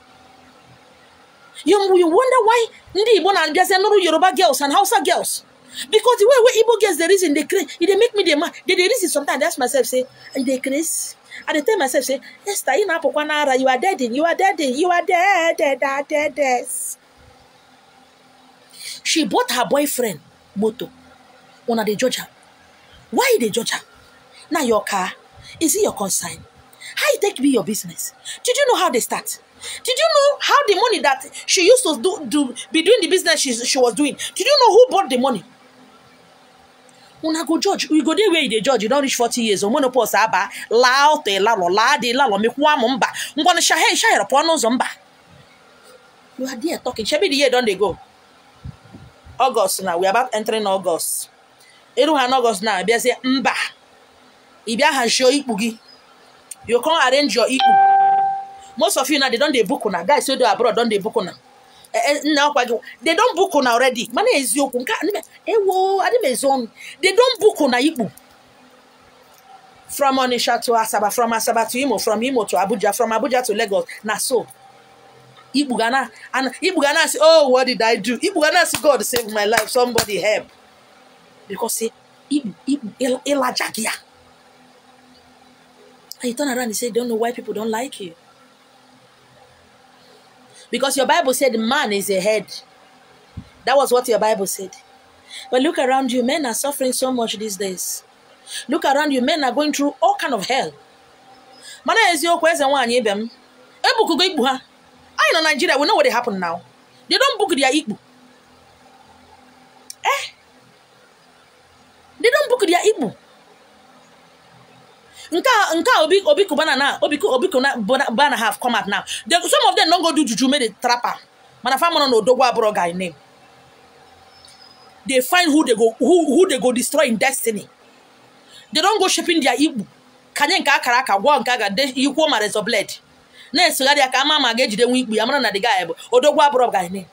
You wonder why Ndi Igbo and just Yoruba girls and Hausa girls. Because the way Igbo girls, the reason they crazy, they make me the man. They reason sometimes. I ask myself, say, and they crazy. And they tell myself, say, Esther, you are dead. You are dead. She bought her boyfriend moto. Una they judge her. Why they judge her? Now your car, is it your consign? How it take be your business? Did you know how they start? Did you know how the money that she used to be doing the business she was doing? Did you know who bought the money? Una go judge. We go there where they judge. You don't reach 40 years. You are there talking. Shebi the year don't they go? August now. We are about entering August. August now. They say mba. Ibia has show ipugi. You can't arrange your ipu. Most of you now, they don't they book now. Guys, so they abroad, don't they book now? They don't book now already. Money is you. They don't book now. From Onitsha to Asaba, from Asaba to Imo, from Imo to Abuja, from Abuja to Lagos. Na so. Ibugana say, oh, what did I do? Ibugana say, God save my life. Somebody help. Because say, Elajagia. And you turn around and say, don't know why people don't like you. Because your Bible said man is a head. That was what your Bible said. But look around you, men are suffering so much these days. Look around you, men are going through all kind of hell. I know Nigeria, we know what happened now. They don't book their Igbo. They don't book their Igbo. Obiku Bana have come out now. Some of them don't go do juju, made a trapper. Manafamano no dogwa bro guy name. They find who they go destroy in destiny. They don't go shipping their Igbo. Kanyenka karaka wanka they equal matters of blood. Next so that kama magage de week be amana na the guy odogwa bro guy name.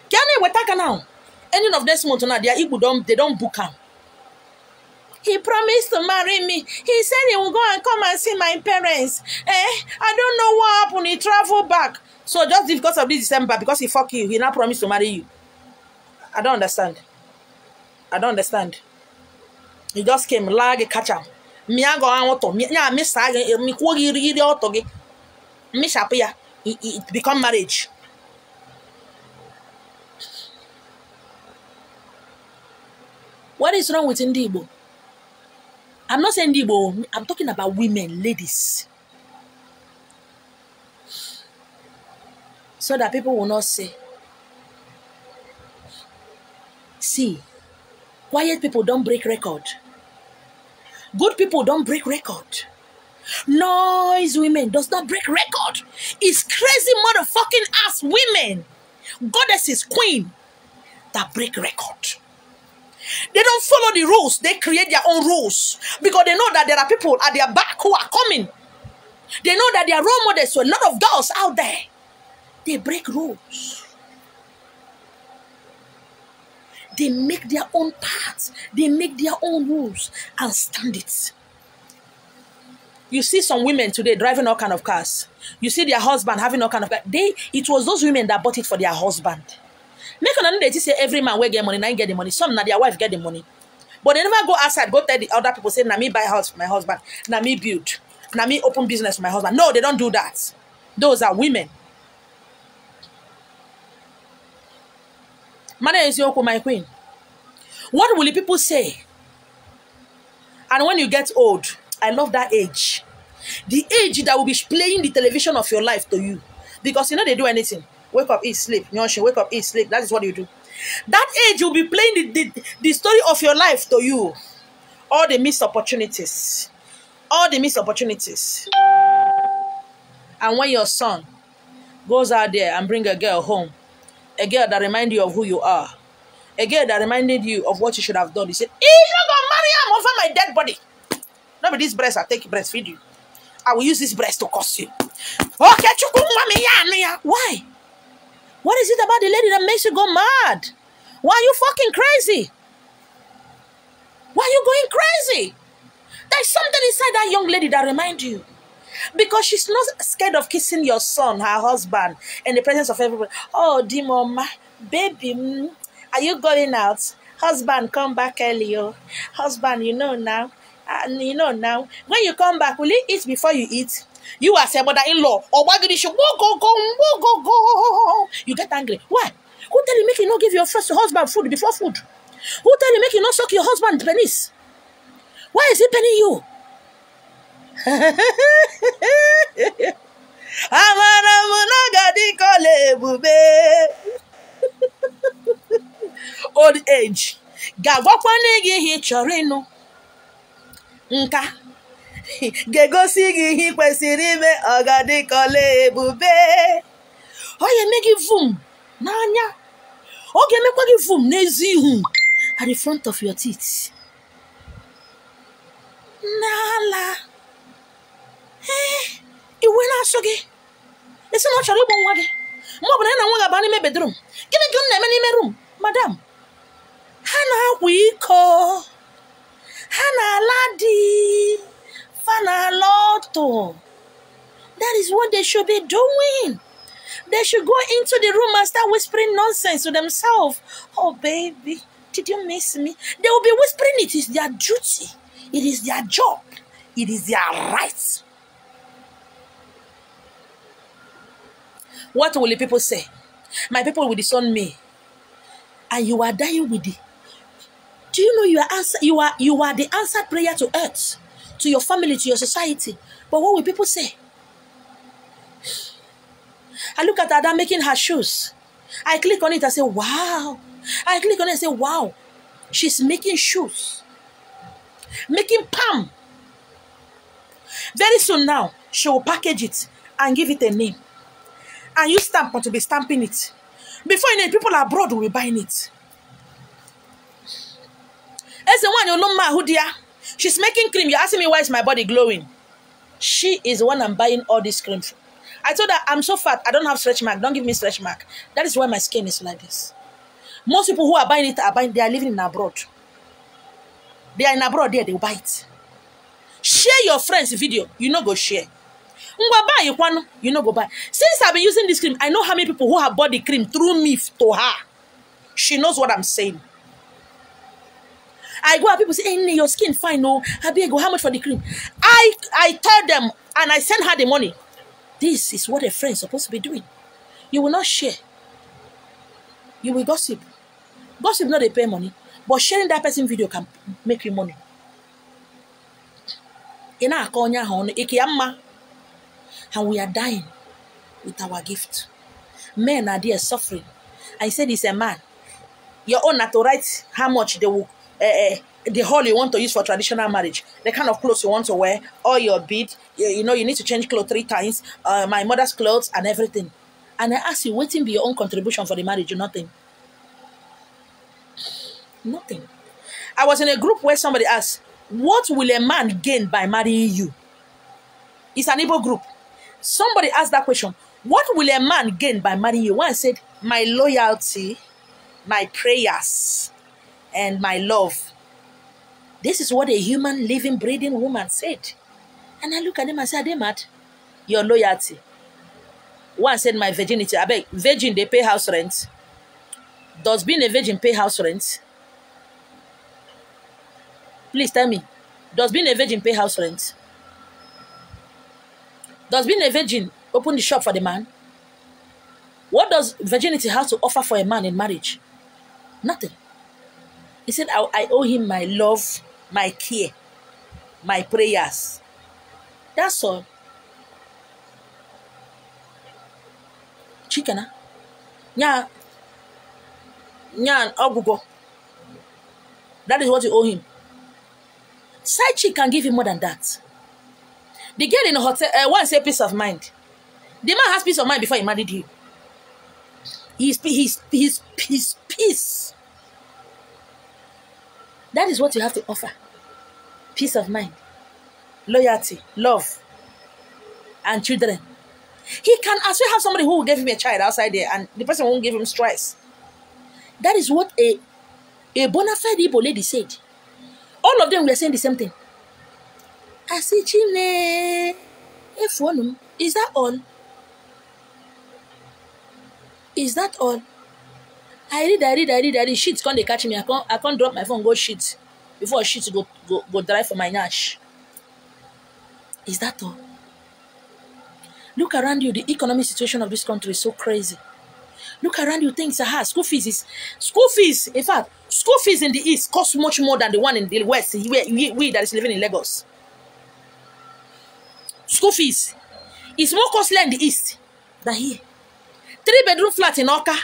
Can we take now? Ending of this month now their Igbo they don't book him. He promised to marry me. He said he will go and come and see my parents. I don't know what happened. He traveled back. So just because of this December, because he fuck you, he now promised to marry you. I don't understand. He just came, lag catch him. It become marriage. What is wrong with Ndibo? I'm not saying Igbo, I'm talking about women, ladies. So that people will not say. See, quiet people don't break record. Good people don't break record. Noise women does not break record. It's crazy motherfucking ass women, goddesses, queen, that break record. They don't follow the rules. They create their own rules. Because they know that there are people at their back who are coming. They know that there are role models to a lot of girls out there. They break rules. They make their own paths. They make their own rules and stand it. You see some women today driving all kind of cars. You see their husband having all kind of cars. It was those women that bought it for their husband. Make on they say every man will get money, now get the money. Some now their wife get the money. But they never go outside, go tell the other people, say, na me buy house for my husband, na me build, na me open business for my husband. No, they don't do that. Those are women. Mother is Yoko, my queen. What will the people say? And when you get old, I love that age. The age that will be playing the television of your life to you. Because you know they do anything. Wake up, eat, sleep. Wake up, eat, sleep. That is what you do. That age will be playing the story of your life to you. All the missed opportunities. All the missed opportunities. And when your son goes out there and bring a girl home, a girl that reminds you of who you are, a girl that reminded you of what you should have done, he said, you're going to marry him over my dead body. Not with this breast, I'll take breastfeed you. I will use this breast to curse you. Okay, why? What is it about the lady that makes you go mad? Why are you fucking crazy? Why are you going crazy? There's something inside that young lady that reminds you. Because she's not scared of kissing your son, her husband, in the presence of everybody. Oh, dear mama, baby, are you going out? Husband, come back early. Oh. Husband, you know now. When you come back, will you eat before you eat? You are saying mother-in-law. Or why did you go? You get angry. Why? Who tell you make you not give your first husband food before food? Who tell you make you not suck your husband penis? Why is he penning you? Old age. Nka gegosi gị ihe kwesịrị ime ọgadịkọla ebube. Ọ ga-eme gị vum n'anya. Ọ ga-emekwa gị vum n'ezi ihu at the front of your teeth. N'ala. Iwe na-asọ gị. Esi na ọ chọrọ ịgba nwa gị. Ma ọ bụ na ya na nwa ga-aba n'ime bedroom. Gịnị ka unu na-eme n'ime room? Madam, ha na-akwa iko. Hana Ladi, Fana Lotto. That is what they should be doing. They should go into the room and start whispering nonsense to themselves. Oh, baby, did you miss me? They will be whispering. It is their duty. It is their job. It is their right. What will the people say? My people will disown me. And you are dying with it. Do you know you are the answered prayer to earth, to your family, to your society? But what will people say? I look at Ada making her shoes. I click on it and say, wow. I click on it and say, wow. She's making shoes. Making palm. Very soon now, she will package it and give it a name. And you stamp want to be stamping it. Before you know it, people abroad will be buying it. As the one you know, ma, who dear? She's making cream. You're asking me why is my body glowing? She is the one I'm buying all this cream from. I told her I'm so fat. I don't have stretch mark. Don't give me stretch mark. That is why my skin is like this. Most people who are buying it they are living in abroad. They are in abroad there. They will buy it. Share your friend's video. You know go share. You know go buy. Since I've been using this cream, I know how many people who have bought the cream through me to her. She knows what I'm saying. I go and people say, hey, your skin fine, no. How much for the cream? I tell them and I send her the money. This is what a friend is supposed to be doing. You will not share. You will gossip. Gossip not they pay money. But sharing that person's video can make you money. And we are dying with our gift. Men are there suffering. I said it's a man. Your own not to write how much they will the hall you want to use for traditional marriage, the kind of clothes you want to wear, all your bead, you know, you need to change clothes 3 times, my mother's clothes and everything. And I ask you, waiting be your own contribution for the marriage? Nothing. Nothing. I was in a group where somebody asked, what will a man gain by marrying you? It's an Igbo group. Somebody asked that question. What will a man gain by marrying you? One said, my loyalty, my prayers, and my love. This is what a human, living, breathing woman said. And I look at them and say, are they mad? Your loyalty. One said my virginity. I beg, virgin, they pay house rent. Does being a virgin pay house rent? Please tell me. Does being a virgin pay house rent? Does being a virgin open the shop for the man? What does virginity have to offer for a man in marriage? Nothing. He said, I owe him my love, my care, my prayers. That's all. Chikana. Nya ogugo. That is what you owe him. Side chick can give him more than that. The girl in the hotel wants a peace of mind. The man has peace of mind before he married you. His peace. That is what you have to offer. Peace of mind, loyalty, love, and children. He can as well have somebody who will give him a child outside there and the person won't give him stress. That is what a bona fide Igbo lady said. All of them were saying the same thing. I see Chimne. Is that all? Is that all? I read. Shit can't they catch me. I can't drop my phone, go shit. Before shit go drive for my nash. Is that all? Look around you, the economic situation of this country is so crazy. Look around you, things are hard. School fees. In fact, school fees in the East cost much more than the one in the West, we that is living in Lagos. School fees is more costly in the East than here. 3-bedroom flat in Oka.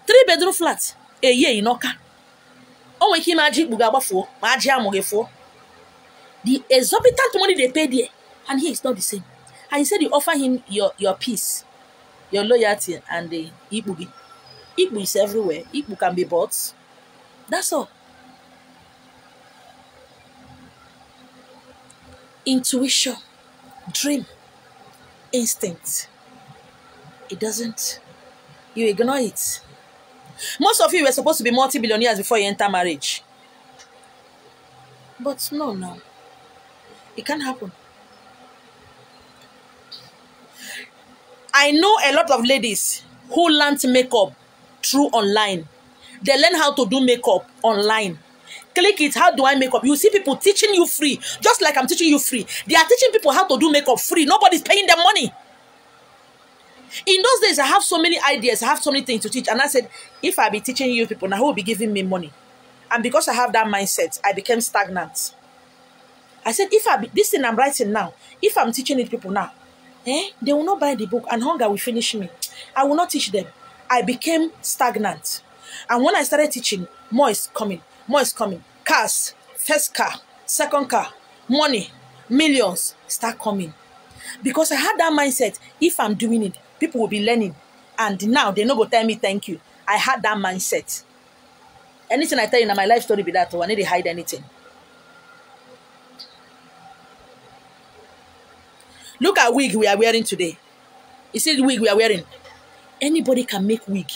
3-bedroom flat a year in Oka. Oh, we can magic bugabafo, magia mogefo. The exorbitant money they pay there, and here it's not the same. And he said you offer him your peace, your loyalty, and the Igbo. Igbo is everywhere. Igbo can be bought. That's all. Intuition, dream, instinct. It doesn't. You ignore it. Most of you were supposed to be multi-billionaires before you enter marriage. But no. It can't happen. I know a lot of ladies who learned makeup through online. They learn how to do makeup online. Click it, how do I make up? You see people teaching you free, just like I'm teaching you free. They are teaching people how to do makeup free. Nobody's paying them money. In those days, I have so many ideas, I have so many things to teach. And I said, if I be teaching you people, now who will be giving me money? And because I have that mindset, I became stagnant. I said, this thing I'm writing now, if I'm teaching it people now, they will not buy the book and hunger will finish me. I will not teach them. I became stagnant. And when I started teaching, more is coming. More is coming. Cars, first car, second car, money, millions start coming. Because I had that mindset, if I'm doing it, people will be learning. And now they no go tell me thank you. I had that mindset. Anything I tell you in my life story be that, I need to hide anything. Look at wig we are wearing today. You see the wig we are wearing? Anybody can make wig.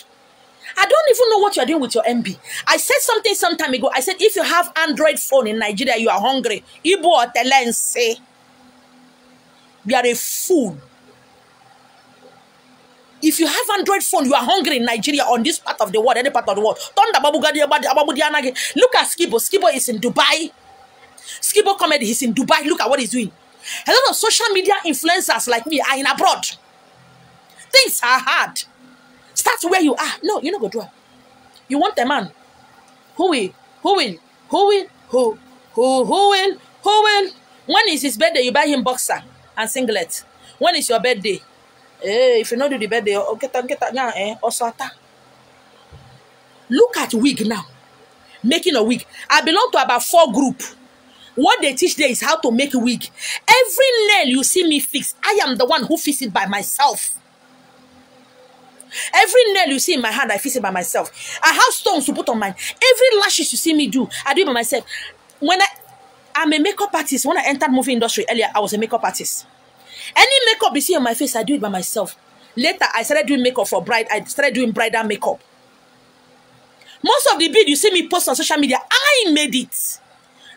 I don't even know what you're doing with your MB. I said something some time ago. I said, if you have Android phone in Nigeria, you are hungry. Igbo or Telense. You are a fool. If you have Android phone, you are hungry in Nigeria, on this part of the world, any part of the world. Look at Skibo. Skibo is in Dubai. Skibo comedy, he's in Dubai. Look at what he's doing. A lot of social media influencers like me are in abroad. Things are hard. Start where you are. No, you're not going to do it. You want a man who will. When is his birthday, you buy him boxer and singlet. When is your birthday? If you not do the birthday, look at wig now. Making a wig. I belong to about 4 groups. What they teach there is how to make a wig. Every nail you see me fix, I am the one who fix it by myself. Every nail you see in my hand, I fix it by myself. I have stones to put on mine. Every lashes you see me do, I do it by myself. When I'm a makeup artist. When I entered movie industry earlier, I was a makeup artist. Any makeup you see on my face, I do it by myself. Later, I started doing makeup for bride. I started doing bridal makeup. Most of the bead you see me post on social media, I made it.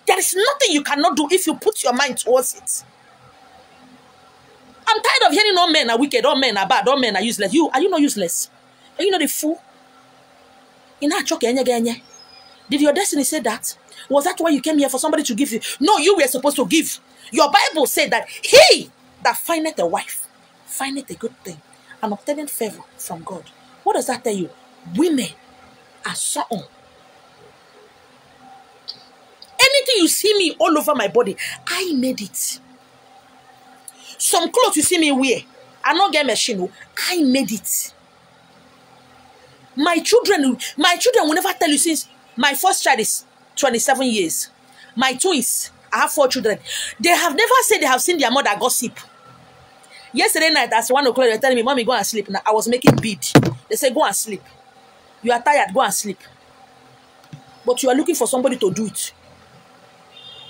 There is nothing you cannot do if you put your mind towards it. I'm tired of hearing all men are wicked, all men are bad, all men are useless. Are you not useless? Are you not a fool? Did your destiny say that? Was that why you came here, for somebody to give you? No, you were supposed to give. Your Bible said that he that findeth a wife findeth a good thing and obtaineth favor from God. What does that tell you? Women are so on. Anything you see me all over my body, I made it. Some clothes you see me wear, I not get machine. I made it. My children will never tell you, since my first child is 27 years. My twins, I have 4 children. They have never said they have seen their mother gossip. Yesterday night, at 1 o'clock, they were telling me, Mommy, go and sleep. Now, I was making bead. They said, go and sleep. You are tired, go and sleep. But you are looking for somebody to do it.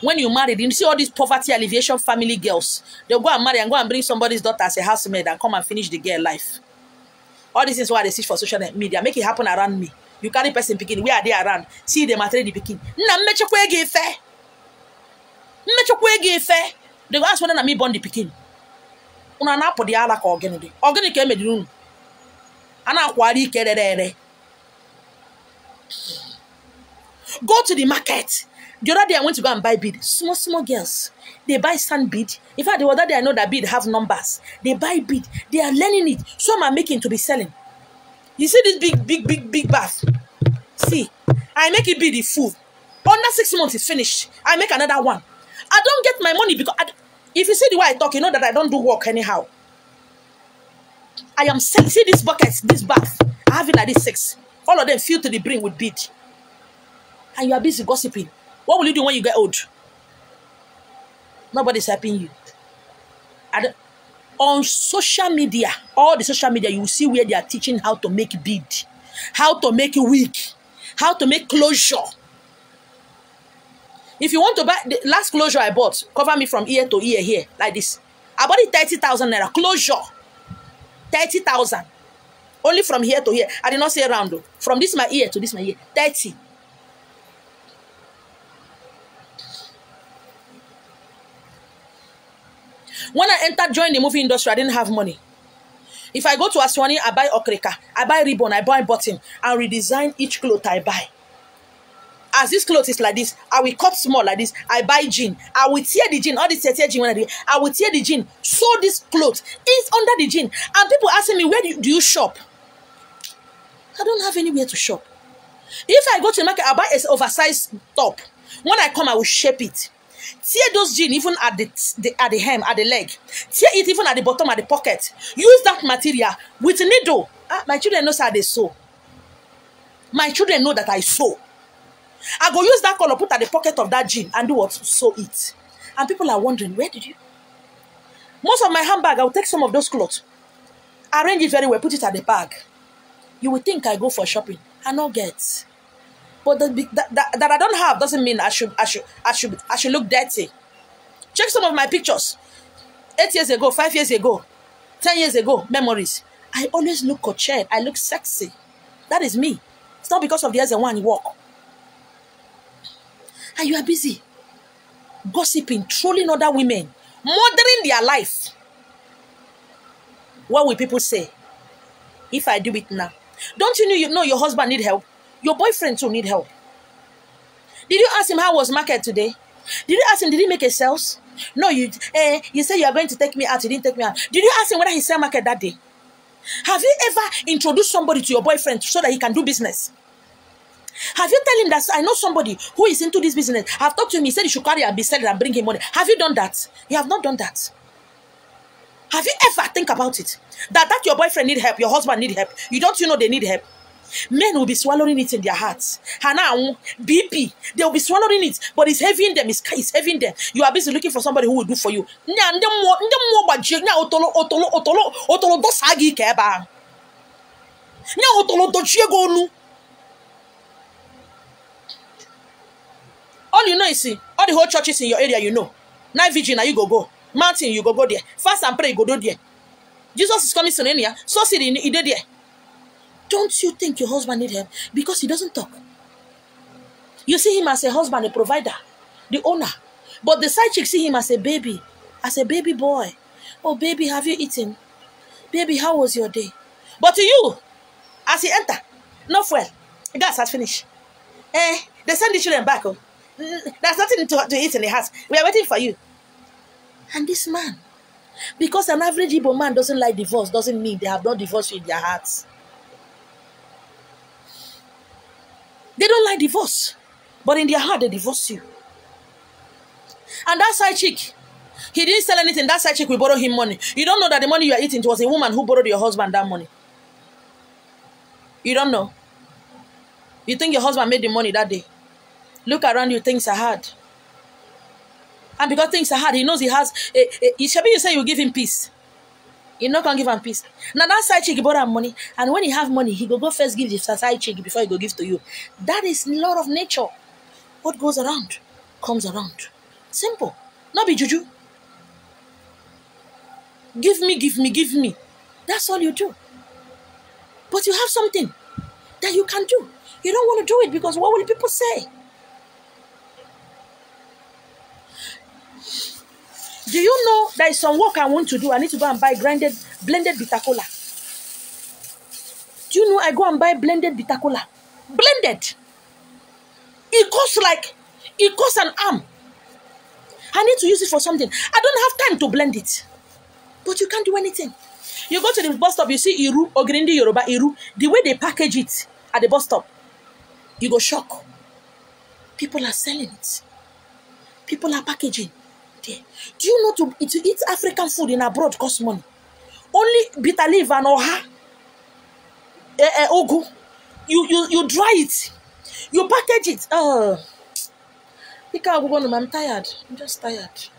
When you married, you see all these poverty alleviation family girls. They'll go and marry and go and bring somebody's daughter as a housemaid and come and finish the girl life. All this is why they search for social media. Make it happen around me. You carry person picking. Where are they around? See them at the picking. They go ask whether I me born the picking. Una na po di ala ka organic. Organic e medinu. Ana akwari kerere. Go to the market. The other day I went to go and buy bead. Small girls. They buy sand bead. In fact, the other day I know that bead have numbers. They buy bead. They are learning it. Some are making to be selling. You see this big bath? See, I make it bead full. Under 6 months it's finished. I make another one. I don't get my money because if you see the way I talk, you know that I don't do work anyhow. I am selling. See these buckets, this bath. I have it like this 6. All of them filled to the brim with bead. And you are busy gossiping. What will you do when you get old? Nobody's helping you. On social media, all the social media, you will see where they are teaching how to make bead, how to make wig, how to make closure. If you want to buy, the last closure I bought, cover me from ear to ear here, like this. I bought it 30,000 naira. Closure. 30,000. Only from here to here. I did not say around though. From this my ear to this my ear. 30. When I entered, joined the movie industry, I didn't have money. If I go to Aswani, I buy okrika, I buy ribbon, I buy button, and redesign each cloth I buy. As this cloth is like this, I will cut small like this. I buy jean. I will tear the jean. All this tear jean when I do, I will tear the jean. Sew this cloth is under the jean. And people asking me, where do you shop? I don't have anywhere to shop. If I go to the market, I buy an oversized top. When I come, I will shape it. Tear those jeans even at the hem, at the leg. Tear it even at the bottom, at the pocket. Use that material with a needle. My children know how they sew. My children know that I sew. I go use that color, put at the pocket of that jean and do what? Sew it. And people are wondering, where did you? Most of my handbag, I will take some of those clothes. Arrange it very well, put it at the bag. You will think I go for shopping. I not get. But that I don't have doesn't mean I should look dirty. Check some of my pictures. 8 years ago, 5 years ago, 10 years ago, memories. I always look coached. I look sexy. That is me. It's not because of the other one you walk. And you are busy gossiping, trolling other women, murdering their life. What will people say if I do it now? Don't you know your husband need help? Your boyfriend too need help. Did you ask him how was market today? Did you ask him, did he make a sales? No, you said you are going to take me out. You didn't take me out. Did you ask him whether he sell market that day? Have you ever introduced somebody to your boyfriend so that he can do business? Have you tell him that I know somebody who is into this business? I've talked to him. He said he should carry and be selling and bring him money. Have you done that? You have not done that. Have you ever think about it? That your boyfriend need help, your husband need help. You don't know they need help. Men will be swallowing it in their hearts. Hana, BP, they will be swallowing it, but it's heavy in them. It's heavy in them. You are busy looking for somebody who will do for you. All you know is see, all the whole churches in your area, you know. Night vigil, now you go. Mountain, you go there. Fast and pray, you go there. Jesus is coming soon in here. So see, he did there. Don't you think your husband need help? Because he doesn't talk. You see him as a husband, a provider. the owner. But the side chick see him as a baby boy. Oh, baby, have you eaten? Baby, how was your day? But to you, as he enter, no fuel. The gas has finished. They send the children back. Oh. There's nothing to eat in the house. We are waiting for you. And this man, because an average Igbo man doesn't like divorce, doesn't mean they have not divorced in their hearts. They don't like divorce, but in their heart they divorce you. And that side chick, he didn't sell anything. That side chick will borrow him money. You don't know that the money you are eating, it was a woman who borrowed your husband that money. You don't know. You think your husband made the money that day. Look around you, things are hard. And because things are hard, he knows he has... you say you give him peace. You're not going to give him peace. Now that side chick, he borrow money. And when he have money, he go first give the side chick before he go give to you. That is law of nature. What goes around, comes around. Simple. Not be juju. Give me, give me, give me. That's all you do. But you have something that you can do. You don't want to do it because what will people say? Do you know there is some work I want to do? I need to go and buy blended bitter cola. Do you know I go and buy blended bitter cola? Blended. It costs an arm. I need to use it for something. I don't have time to blend it. But you can't do anything. You go to the bus stop, you see Iru, Ogrindi Yoruba Iru. The way they package it at the bus stop, you go shock. People are selling it. People are packaging. There. Do you know to eat African food in abroad costs money? Only bitter leaf and oha, ogu. You dry it. You package it. I'm tired. I'm just tired.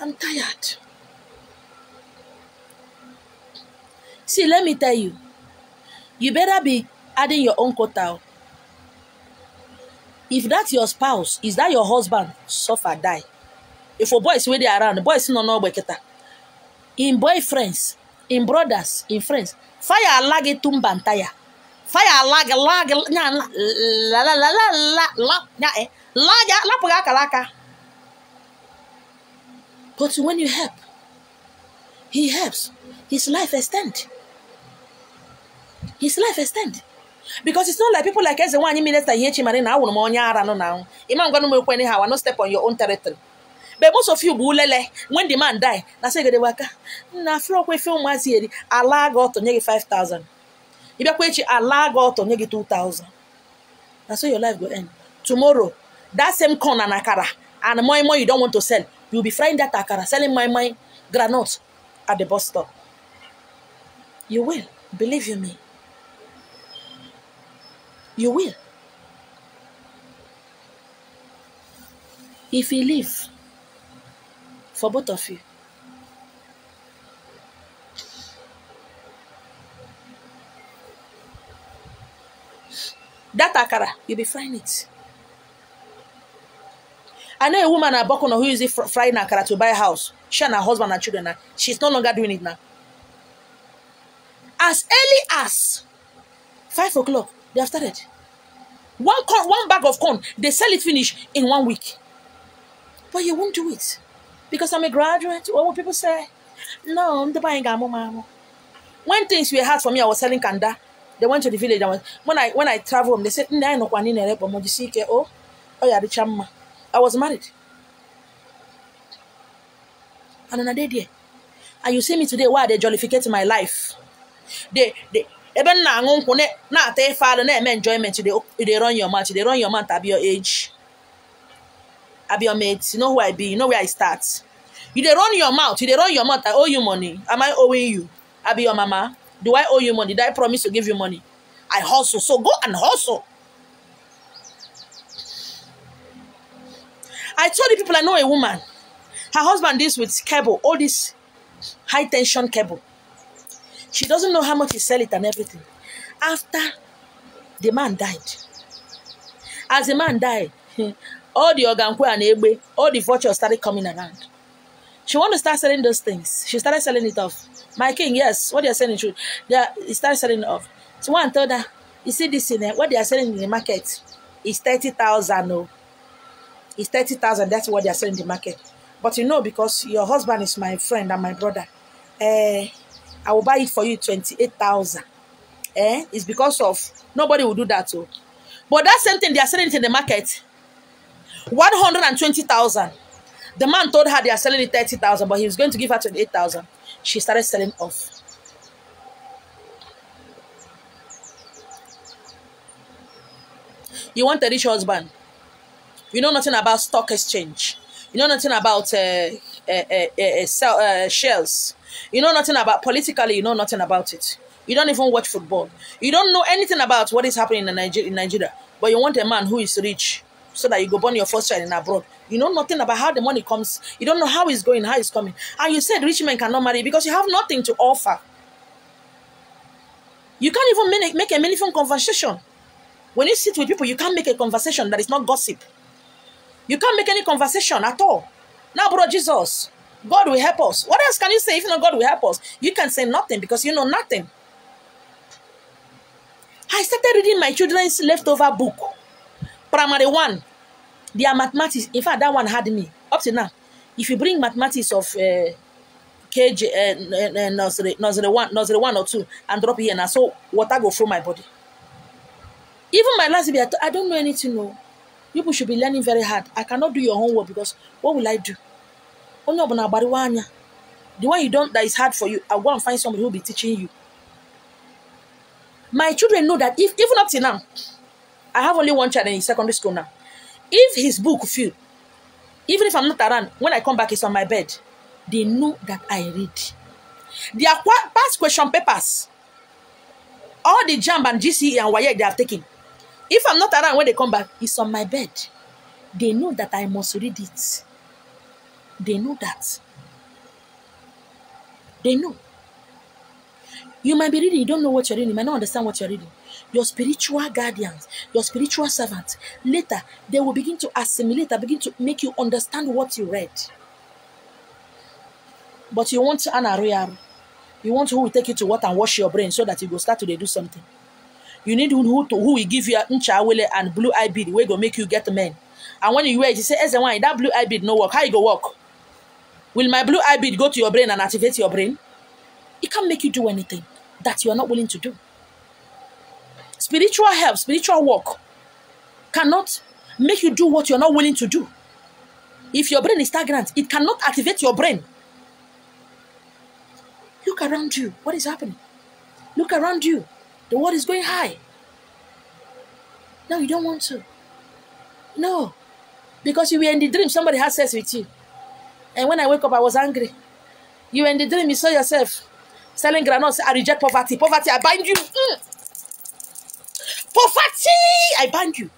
I'm tired. See, let me tell you. You better be adding your own quota. If that's your spouse, is that your husband, suffer, die. If a boys where they around, the boys no beketa. In boyfriends, in brothers, in friends, fire lag tumbantaya. Fire lag la kalaka. But when you help, he helps. His life extend. His life extend. Because it's not like people like us, 1 minute I hear Chimarina, I won't know now. Imam gonna make anyhow, I not step on your own territory. But most of you bulele, when the man die, I say the worker. Na flock we film was here, Allah got to neg 5,000. If you quit Allah got to neg 2,000. That's how your life will end. Tomorrow, that same corn and akara, and more you don't want to sell, you'll be frying that akara, selling my granules at the bus stop. You will, believe you me. You will. If you live for both of you, that akara, you'll be frying it. I know a woman at Bokono who is frying akara to buy a house. She and her husband and children. She's no longer doing it now. As early as 5 o'clock, they have started. One bag of corn, they sell it finish in 1 week. But you won't do it. Because I'm a graduate. What will people say? No, I'm the buying mama. When things were hard for me, I was selling kanda. They went to the village. When I travel home, they said, oh, yeah, the chamma. I was married. And on a day there. And you see me today, why they jollificate my life? Even now, not a father, no enjoyment. They run your mouth. They run your mouth. Abi your age. Abi your mates. You know who I be. You know where I start. You they run your mouth. You they run your mouth. I owe you money. Am I owing you? Abi your mama. Do I owe you money? Did I promise to give you money? I hustle. So go and hustle. I told the people I know a woman. Her husband deals with cable. All this high tension cable. She doesn't know how much he sell it and everything. After the man died. As the man died, all the Ogankwe and Egbe, all the vultures started coming around. She wanted to start selling those things. She started selling it off. My king, yes, what they are selling is true. He started selling it off. So one told her, you see this in there, what they are selling in the market, It's 30,000. No, it's 30,000. That's what they're selling in the market. But you know, because your husband is my friend and my brother, I will buy it for you 28,000. It's because of nobody will do that too. But that same thing they are selling it in the market, 120,000. The man told her they are selling it 30,000, but he was going to give her 28,000. She started selling off. You want a rich husband. You know nothing about stock exchange. You know nothing about shares. You know nothing about politically. You know nothing about it. You don't even watch football. You don't know anything about what is happening in Nigeria. But you want a man who is rich so that you go born your first child in abroad. You know nothing about how the money comes. You don't know how it's going, how it's coming. And you said rich men cannot marry because you have nothing to offer. You can't even make a meaningful conversation. When you sit with people, you can't make a conversation that is not gossip. You can't make any conversation at all. Now, bro, Jesus, God will help us. What else can you say if not God will help us? You can say nothing because you know nothing. I started reading my children's leftover book. Primary 1. Their mathematics. In fact, that one had me. Up to now. If you bring mathematics of KG, nursery 1 or 2 and drop here now, so water go through my body. Even my last baby, I don't know anything. No. People should be learning very hard. I cannot do your homework because what will I do? The one you don't, that is hard for you, I'll go and find somebody who will be teaching you. My children know that even up to now, I have only one child in secondary school now. If his book fill, even if I'm not around, when I come back, it's on my bed. They know that I read. Their past question papers, all the JAMB and GCE and WAEC they have taken. If I'm not around when they come back, it's on my bed. They know that I must read it. They know that. They know. You might be reading, you don't know what you're reading, you might not understand what you're reading. Your spiritual guardians, your spiritual servants, later, they will begin to assimilate and begin to make you understand what you read. But you want an area. You want who will take you to what and wash your brain so that you go start to do something. You need who will give you an nchawele and blue eye bead where go make you get men. And when you wear it, you say, "Why that blue eye bead no work? How you go work? Will my blue eye bead go to your brain and activate your brain?" It can't make you do anything that you are not willing to do. Spiritual help, spiritual work cannot make you do what you're not willing to do. If your brain is stagnant, it cannot activate your brain. Look around you. What is happening? Look around you. The world is going high. No, you don't want to. No. Because you were in the dream, somebody had sex with you. And when I wake up, I was angry. You were in the dream, you saw yourself selling granules. I reject poverty. Poverty, I bind you. Poverty, I bind you.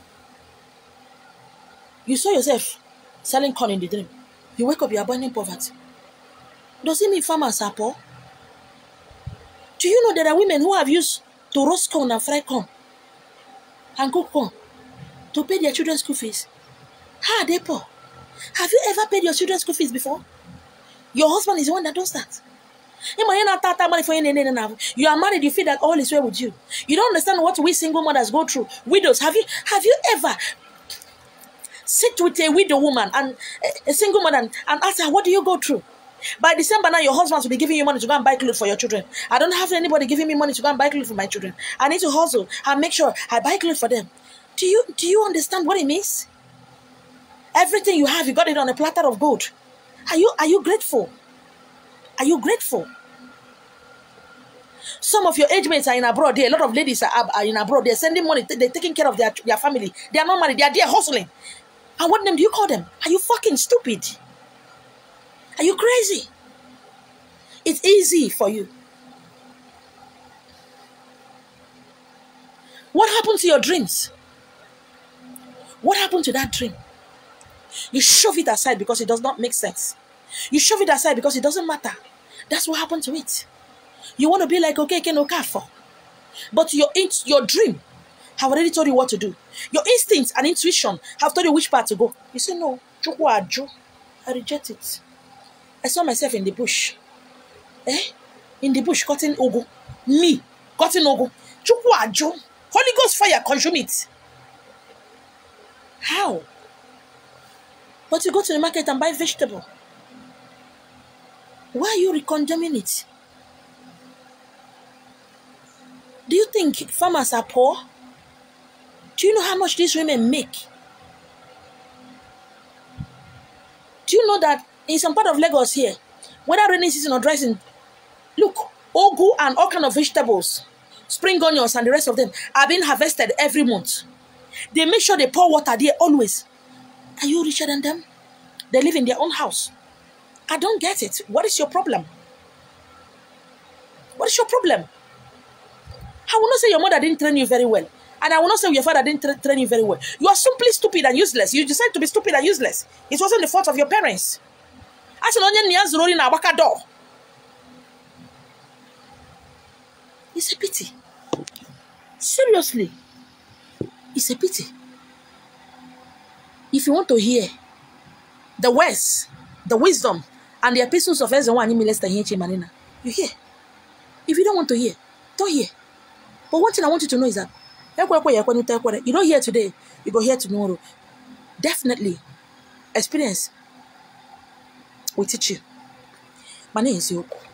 You saw yourself selling corn in the dream. You wake up, you are binding poverty. Does it mean farmers are poor? Do you know there are women who have used to roast corn and fry corn and cook corn to pay their children's school fees? How are they poor? Have you ever paid your children's school fees before? Your husband is the one that does that. You are married, you feel that all is well with you. You don't understand what we single mothers go through. Widows, have you ever sit with a widow woman and a single mother and ask her, what do you go through? By December now, your husband will be giving you money to go and buy clothes for your children. I don't have anybody giving me money to go and buy clothes for my children. I need to hustle and make sure I buy clothes for them. Do you understand what it means? Everything you have, you got it on a platter of gold. Are you grateful? Are you grateful? Some of your age mates are in abroad. There, a lot of ladies are in abroad. They're sending money. They're taking care of their family. They are not married. They are there hustling. And what name do you call them? Are you fucking stupid? Are you crazy? It's easy for you. What happened to your dreams? What happened to that dream? You shove it aside because it does not make sense. You shove it aside because it doesn't matter. That's what happened to it. You want to be like Okeke no Kafo. But your dream have already told you what to do. Your instincts and intuition have told you which path to go. You say, no, I reject it. I saw myself in the bush. In the bush, cutting ugu. Me, cutting ugu. Holy Ghost fire, consume it. How? But you go to the market and buy vegetable. Why are you condemning it? Do you think farmers are poor? Do you know how much these women make? Do you know that in some part of Lagos here, whether rainy season or dry season, look, ugu and all kind of vegetables, spring onions and the rest of them are being harvested every month. They make sure they pour water there always. Are you richer than them? They live in their own house. I don't get it. What is your problem? What is your problem? I will not say your mother didn't train you very well. And I will not say your father didn't train you very well. You are simply stupid and useless. You decide to be stupid and useless. It wasn't the fault of your parents. As an onion near Zoro in a door. It's a pity. Seriously. It's a pity. If you want to hear the words, the wisdom, and the epistles of Ezra, you hear. If you don't want to hear, don't hear. But one thing I want you to know is that you don't hear today, you go hear tomorrow. Definitely, experience will teach you. My name is Yoko.